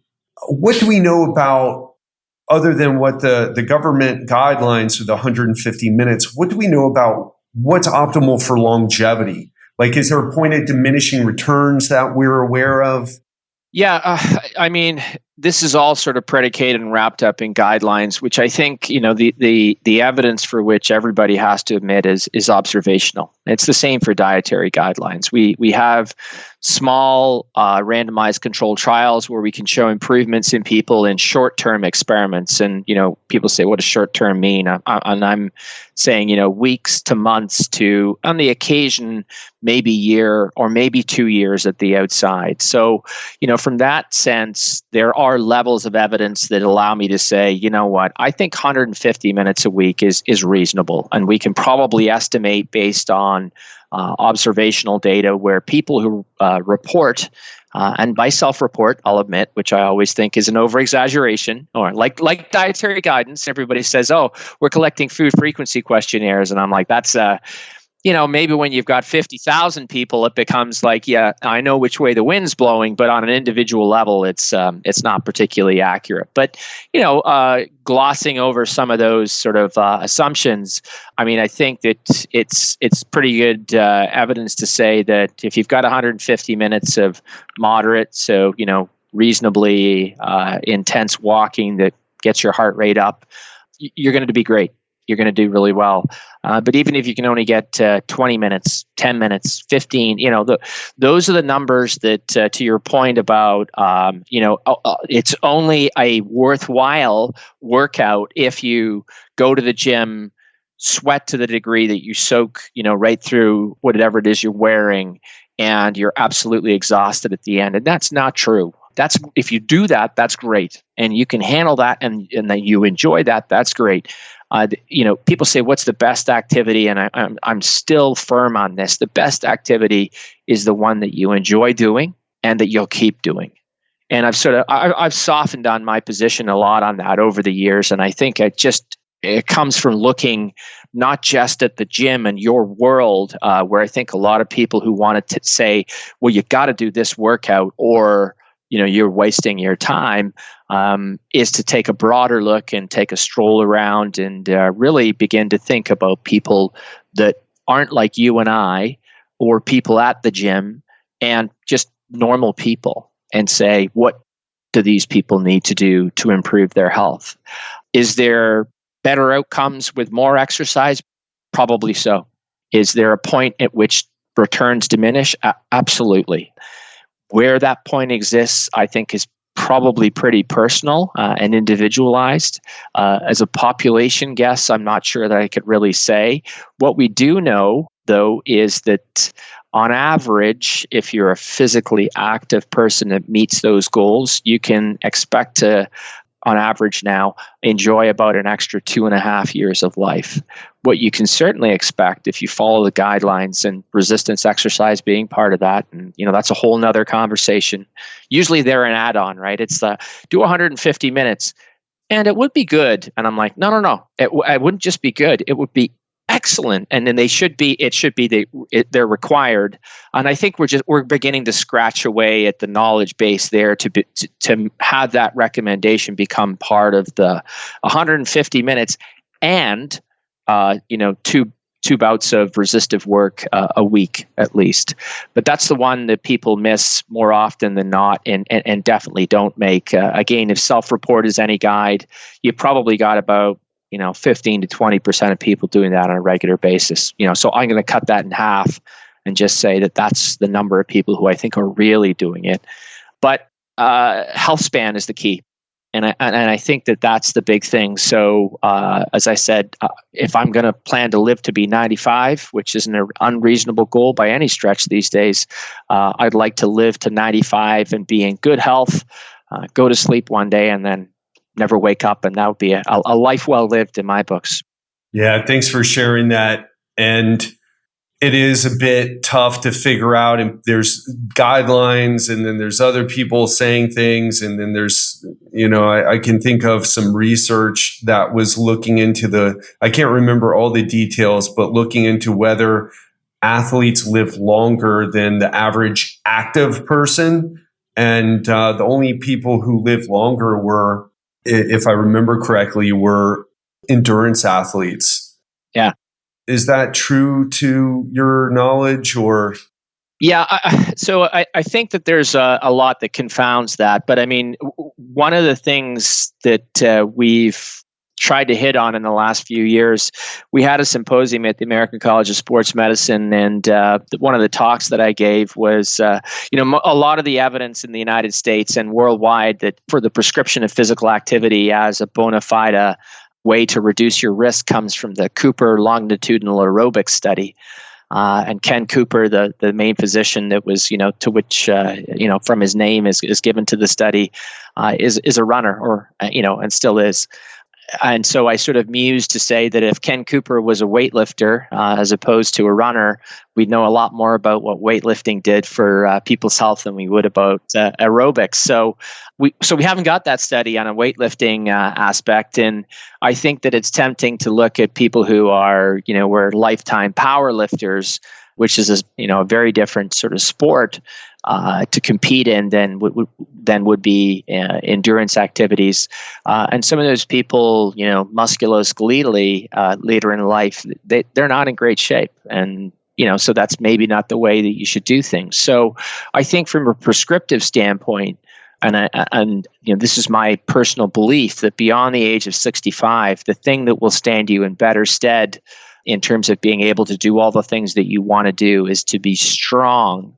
what do we know about, other than what the government guidelines for the 150 minutes, what do we know about what's optimal for longevity? Like, is there a point of diminishing returns that we're aware of? Yeah, this is all sort of predicated and wrapped up in guidelines, which I think, the evidence for which everybody has to admit is observational. It's the same for dietary guidelines. We have small randomized controlled trials where we can show improvements in people in short-term experiments. And, people say, what does short-term mean? And I'm saying, weeks to months to, on the occasion, maybe year or maybe 2 years at the outside. So, from that sense, there are levels of evidence that allow me to say, you know what, I think 150 minutes a week is reasonable. And we can probably estimate based on observational data where people who report, and by self-report, I'll admit, which I always think is an over-exaggeration, or like dietary guidance, everybody says, oh, we're collecting food frequency questionnaires. And I'm like, that's maybe when you've got 50,000 people, it becomes like, yeah, I know which way the wind's blowing, but on an individual level, it's not particularly accurate. But, glossing over some of those sort of assumptions, I think that it's pretty good evidence to say that if you've got 150 minutes of moderate, so, reasonably intense walking that gets your heart rate up, you're going to be great. You're going to do really well. But even if you can only get 20 minutes, 10 minutes, 15, those are the numbers that, to your point about, it's only a worthwhile workout if you go to the gym, sweat to the degree that you soak, right through whatever it is you're wearing, and you're absolutely exhausted at the end. And that's not true. If you do that, that's great. And you can handle that and that you enjoy that, that's great. People say, what's the best activity? And I'm still firm on this. The best activity is the one that you enjoy doing and that you'll keep doing. And I've softened on my position a lot on that over the years. And I think it comes from looking not just at the gym and your world, where I think a lot of people who want to say, well, you got to do this workout or you're wasting your time, is to take a broader look and take a stroll around and really begin to think about people that aren't like you and I, or people at the gym, and just normal people, and say, what do these people need to do to improve their health? Is there better outcomes with more exercise? Probably so. Is there a point at which returns diminish? Absolutely. Where that point exists, I think, is probably pretty personal and individualized. As a population guess, I'm not sure that I could really say. What we do know, though, is that on average, if you're a physically active person that meets those goals, you can expect to, on average now, enjoy about an extra 2.5 years of life. What you can certainly expect if you follow the guidelines, and resistance exercise being part of that, and that's a whole nother conversation. Usually they're an add-on, right? It's the do 150 minutes and it would be good. And I'm like, no. It wouldn't just be good. It would be excellent. And then they're required. And I think we're beginning to scratch away at the knowledge base there to have that recommendation become part of the 150 minutes and two bouts of resistive work a week at least. But that's the one that people miss more often than not, and definitely don't make. Again, if self-report is any guide, you probably got about 15 to 20% of people doing that on a regular basis. So I'm going to cut that in half and just say that that's the number of people who I think are really doing it. But health span is the key. And I think that that's the big thing. So as I said, if I'm going to plan to live to be 95, which isn't an unreasonable goal by any stretch these days, I'd like to live to 95 and be in good health, go to sleep one day, and then never wake up. And that would be a life well lived in my books. Yeah, thanks for sharing that. And it is a bit tough to figure out. And there's guidelines, and then there's other people saying things. And then there's, I can think of some research that was looking into I can't remember all the details, but looking into whether athletes live longer than the average active person. And the only people who live longer were, if I remember correctly, were endurance athletes. Yeah. Is that true to your knowledge, or? Yeah, so I think that there's a lot that confounds that. But I mean, one of the things that we've tried to hit on in the last few years, we had a symposium at the American College of Sports Medicine, and one of the talks that I gave was, a lot of the evidence in the United States and worldwide that for the prescription of physical activity as a bona fide way to reduce your risk comes from the Cooper longitudinal aerobics study. And Ken Cooper, the main physician that was, to which, from his name is given to the study, is a runner, or, and still is. And so I sort of mused to say that if Ken Cooper was a weightlifter as opposed to a runner, we'd know a lot more about what weightlifting did for people's health than we would about aerobics. So we haven't got that study on a weightlifting aspect, and I think that it's tempting to look at people who are, were lifetime power lifters, which is a very different sort of sport to compete in than would be endurance activities. And some of those people, musculoskeletally later in life, they're not in great shape. And, so that's maybe not the way that you should do things. So I think from a prescriptive standpoint, and this is my personal belief, that beyond the age of 65, the thing that will stand you in better stead in terms of being able to do all the things that you want to do is to be strong.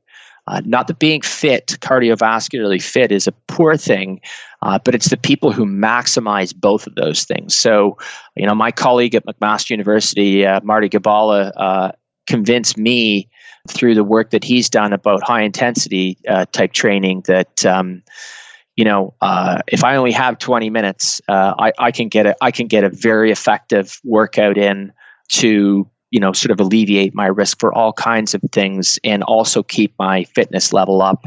Not that being fit, cardiovascularly fit, is a poor thing, but it's the people who maximize both of those things. So, my colleague at McMaster University, Marty Gabala, convinced me through the work that he's done about high intensity type training that, if I only have 20 minutes, I can get a very effective workout in to sort of alleviate my risk for all kinds of things and also keep my fitness level up.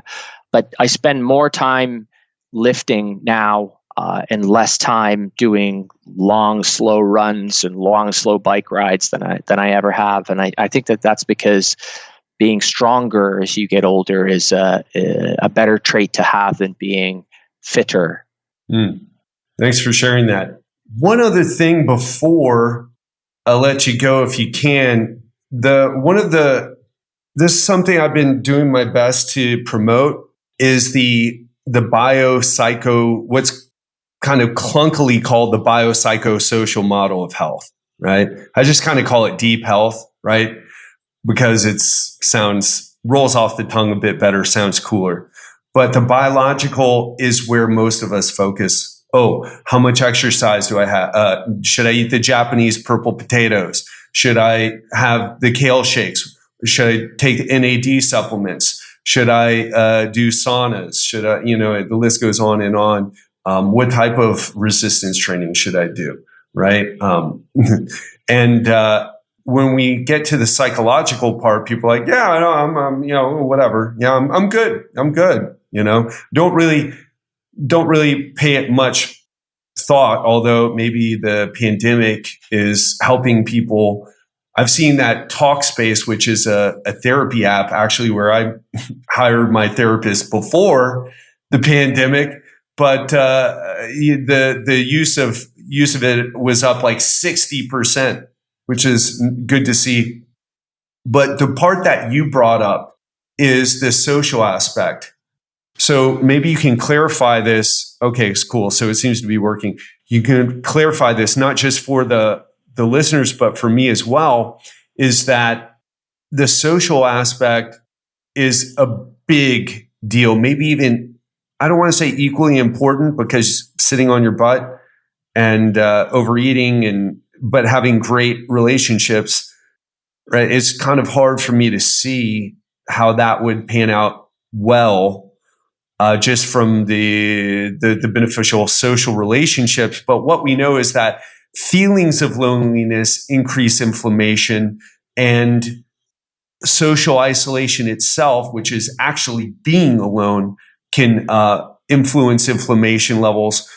But I spend more time lifting now and less time doing long, slow runs and long, slow bike rides than I ever have. And I think that that's because being stronger as you get older is a better trait to have than being fitter. Thanks for sharing that. One other thing before I'll let you go, if you can. This is something I've been doing my best to promote, is the the what's kind of clunkily called the biopsychosocial model of health, right? I just kind of call it deep health, right? Because rolls off the tongue a bit better, sounds cooler. But the biological is where most of us focus. Oh, how much exercise do I have? Should I eat the Japanese purple potatoes? Should I have the kale shakes? Should I take NAD supplements? Should I do saunas? Should I, the list goes on and on. What type of resistance training should I do? Right. And when we get to the psychological part, people are like, yeah, I know, I'm whatever. Yeah, I'm good. I'm good. Don't really pay it much thought, although maybe the pandemic is helping people. I've seen that Talkspace, which is a therapy app, actually, where I hired my therapist before the pandemic, but the use of it was up like 60%, which is good to see. But the part that you brought up is the social aspect. So maybe you can clarify this. Okay, it's cool. So it seems to be working. You can clarify this not just for the listeners, but for me as well, is that the social aspect is a big deal. Maybe even, I don't want to say equally important, because sitting on your butt and overeating but having great relationships, right? It's kind of hard for me to see how that would pan out well. Just from the beneficial social relationships. But what we know is that feelings of loneliness increase inflammation, and social isolation itself, which is actually being alone, can influence inflammation levels.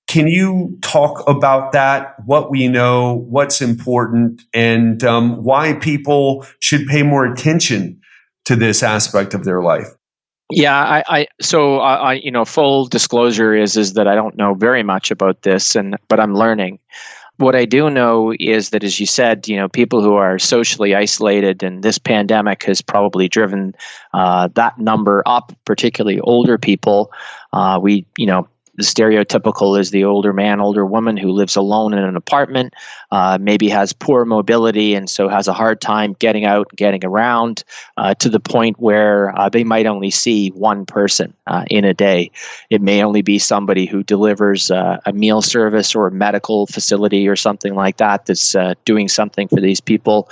Can you talk about that, what we know, what's important, and why people should pay more attention to this aspect of their life? Yeah, full disclosure is that I don't know very much about this, but I'm learning. What I do know is that, as you said, people who are socially isolated, and this pandemic has probably driven that number up, particularly older people. The stereotypical is the older man, older woman who lives alone in an apartment, maybe has poor mobility, and so has a hard time getting out, getting around, to the point where they might only see one person in a day. It may only be somebody who delivers a meal service or a medical facility or something like that that's doing something for these people.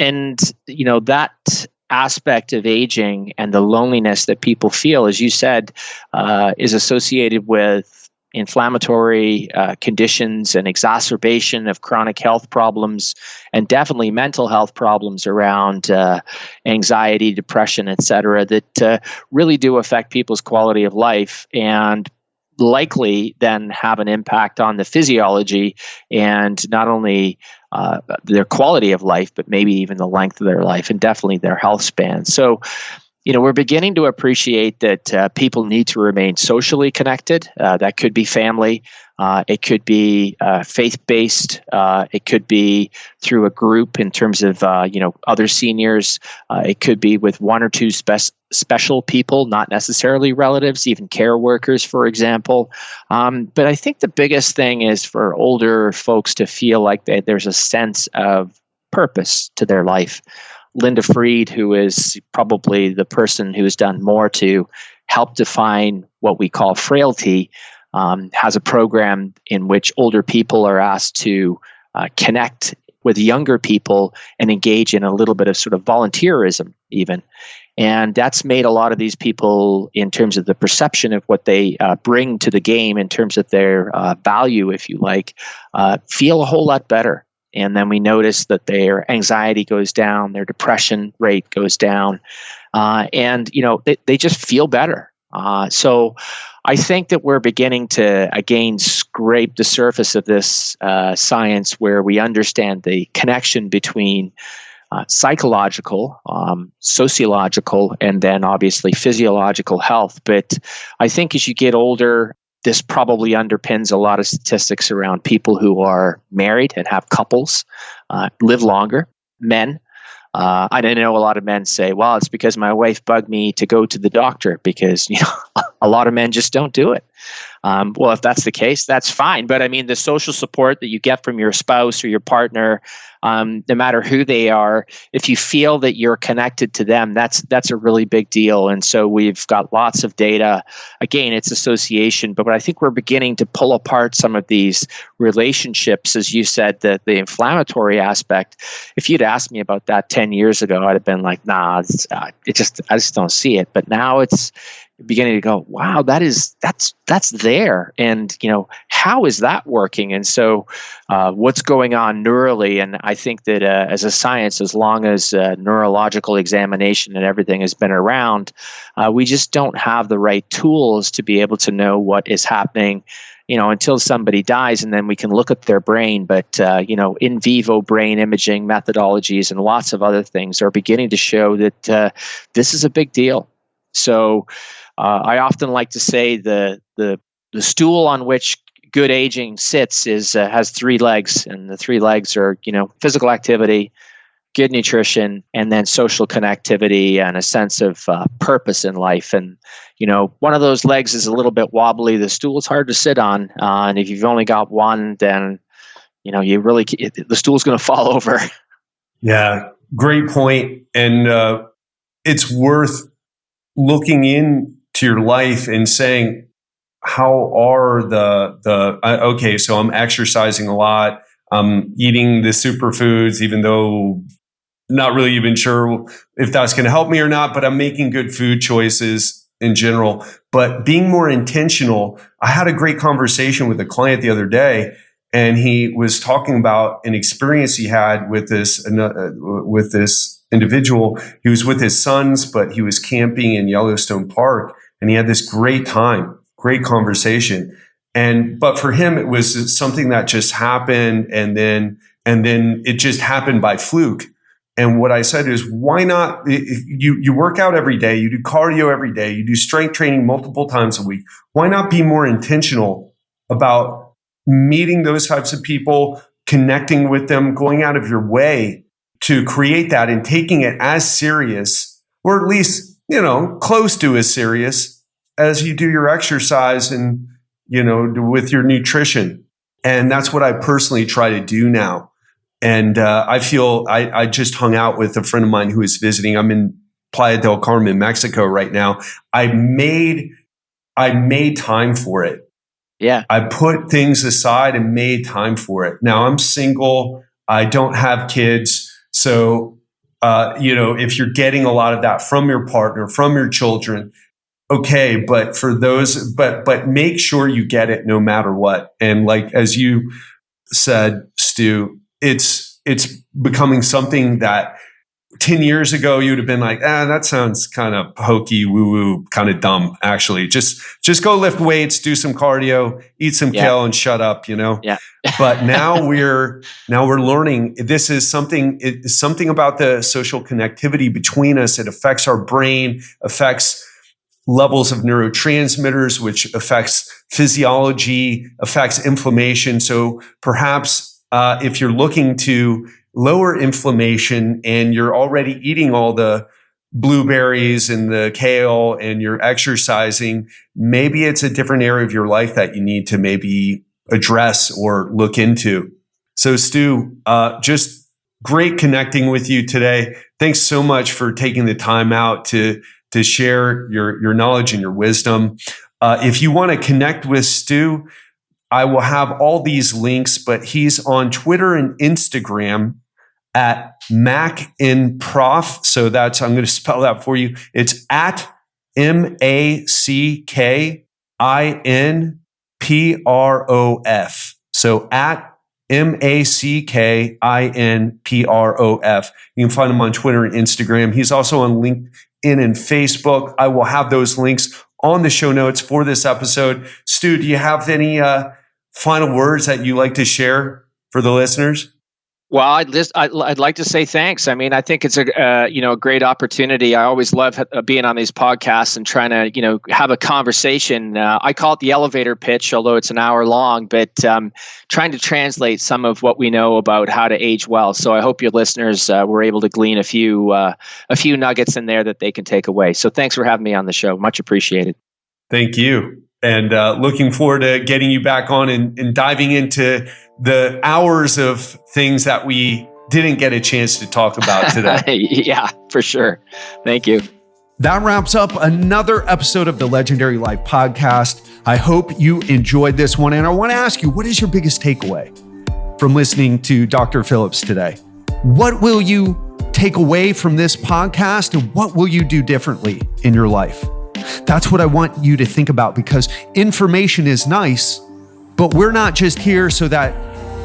And, that aspect of aging and the loneliness that people feel, as you said, is associated with inflammatory conditions and exacerbation of chronic health problems, and definitely mental health problems around anxiety, depression, et cetera, that really do affect people's quality of life, and likely then have an impact on the physiology, and not only their quality of life, but maybe even the length of their life, and definitely their health span. So, we're beginning to appreciate that people need to remain socially connected. That could be family. It could be faith-based. It could be through a group in terms of, other seniors. It could be with one or two special people, not necessarily relatives, even care workers, for example. But I think the biggest thing is for older folks to feel like there's a sense of purpose to their life. Linda Fried, who is probably the person who has done more to help define what we call frailty, has a program in which older people are asked to connect with younger people and engage in a little bit of sort of volunteerism even. And that's made a lot of these people, in terms of the perception of what they bring to the game, in terms of their value, if you like, feel a whole lot better. And then we notice that their anxiety goes down, their depression rate goes down, and they just feel better. So I think that we're beginning to again scrape the surface of this science, where we understand the connection between psychological, sociological, and then obviously physiological health. But I think as you get older, this probably underpins a lot of statistics around people who are married and have couples, live longer, men. I know a lot of men say, well, it's because my wife bugged me to go to the doctor, because, a lot of men just don't do it. Well, if that's the case, that's fine. But I mean, the social support that you get from your spouse or your partner, no matter who they are, if you feel that you're connected to them, that's a really big deal. And so we've got lots of data. Again, it's association, but I think we're beginning to pull apart some of these relationships, as you said, the inflammatory aspect. If you'd asked me about that 10 years ago, I'd have been like, nah, I just don't see it. But now it's beginning to go, wow, that's there. And, how is that working? And so what's going on neurally? And I think that as a science, as long as neurological examination and everything has been around, we just don't have the right tools to be able to know what is happening, until somebody dies, and then we can look at their brain. But, in vivo brain imaging methodologies and lots of other things are beginning to show that this is a big deal. So I often like to say the stool on which good aging sits has three legs, and the three legs are, physical activity, good nutrition, and then social connectivity and a sense of purpose in life. And, one of those legs is a little bit wobbly. The stool is hard to sit on. And if you've only got one, then, the stool's going to fall over. Yeah, great point. And it's worth looking into your life and saying, how are okay, so I'm exercising a lot. I'm eating the superfoods, even though not really even sure if that's going to help me or not, but I'm making good food choices in general. But being more intentional, I had a great conversation with a client the other day, and he was talking about an experience he had with this individual. He was with his sons, but he was camping in Yellowstone Park, and he had this great time, great conversation. But for him, it was something that just happened, and then it just happened by fluke. And what I said is, why not? You work out every day, you do cardio every day, you do strength training multiple times a week. Why not be more intentional about meeting those types of people, connecting with them, going out of your way to create that, and taking it as serious, or at least, close to as serious as you do your exercise and, with your nutrition. And that's what I personally try to do now. And I feel I just hung out with a friend of mine who is visiting. I'm in Playa del Carmen, Mexico right now. I made time for it. Yeah. I put things aside and made time for it. Now I'm single. I don't have kids. So, if you're getting a lot of that from your partner, from your children, okay. But for those, but make sure you get it no matter what. And like, as you said, Stu, it's becoming something that 10 years ago, you'd have been like, that sounds kind of hokey, woo-woo, kind of dumb, actually. Just go lift weights, do some cardio, eat some kale and shut up, Yeah. But now we're learning this is something about the social connectivity between us. It affects our brain, affects levels of neurotransmitters, which affects physiology, affects inflammation. So perhaps if you're looking to lower inflammation and you're already eating all the blueberries and the kale and you're exercising, maybe it's a different area of your life that you need to maybe address or look into. So Stu, just great connecting with you today. Thanks so much for taking the time out to share your knowledge and your wisdom. If you want to connect with Stu, I will have all these links, but he's on Twitter and Instagram at MacInProf. So I'm going to spell that for you. It's at MacKinProf. So at MacKinProf. You can find him on Twitter and Instagram. He's also on LinkedIn and Facebook. I will have those links on the show notes for this episode. Stu, do you have any final words that you like to share for the listeners? Well, I'd like to say thanks. I mean, I think it's a great opportunity. I always love being on these podcasts and trying to have a conversation. I call it the elevator pitch, although it's an hour long, but trying to translate some of what we know about how to age well. So I hope your listeners were able to glean a few nuggets in there that they can take away. So thanks for having me on the show. Much appreciated. Thank you. And looking forward to getting you back on and diving into the hours of things that we didn't get a chance to talk about today. Yeah, for sure. Thank you. That wraps up another episode of the Legendary Life podcast. I hope you enjoyed this one. And I want to ask you, what is your biggest takeaway from listening to Dr. Phillips today? What will you take away from this podcast, and what will you do differently in your life? That's what I want you to think about, because information is nice, but we're not just here so that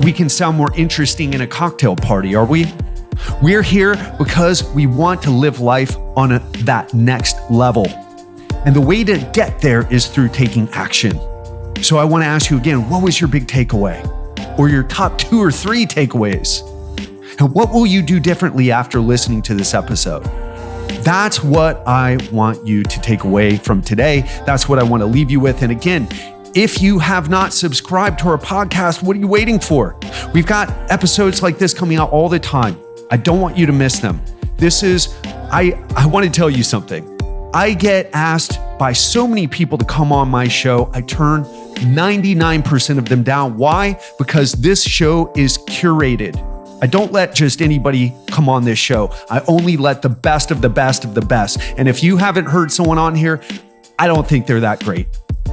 we can sound more interesting in a cocktail party, are we? We're here because we want to live life on that next level. And the way to get there is through taking action. So I want to ask you again, what was your big takeaway? Or your top 2 or 3 takeaways? And what will you do differently after listening to this episode? That's what I want you to take away from today. That's what I want to leave you with. And again, if you have not subscribed to our podcast, what are you waiting for? We've got episodes like this coming out all the time. I don't want you to miss them. I want to tell you something. I get asked by so many people to come on my show. I turn 99% of them down. Why? Because this show is curated. I don't let just anybody come on this show. I only let the best of the best of the best. And if you haven't heard someone on here, I don't think they're that great.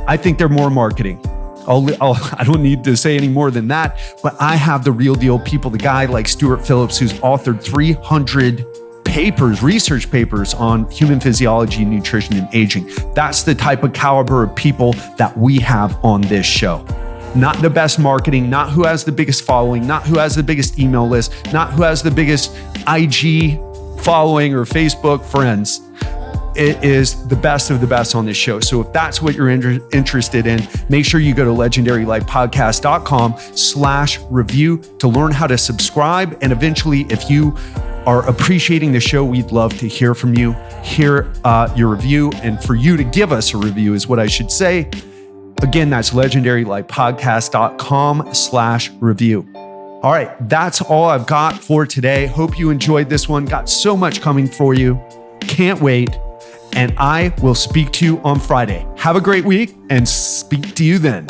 I think they're more marketing. I don't need to say any more than that, but I have the real deal people, the guy like Stuart Phillips, who's authored 300 papers, research papers on human physiology, nutrition, and aging. That's the type of caliber of people that we have on this show. Not the best marketing, not who has the biggest following, not who has the biggest email list, not who has the biggest IG following or Facebook friends. It is the best of the best on this show. So if that's what you're interested in, make sure you go to legendarylifepodcast.com/review to learn how to subscribe. And eventually, if you are appreciating the show, we'd love to hear from you, hear your review, and for you to give us a review is what I should say. Again, that's legendarylifepodcast.com/review. All right, that's all I've got for today. Hope you enjoyed this one. Got so much coming for you. Can't wait. And I will speak to you on Friday. Have a great week and speak to you then.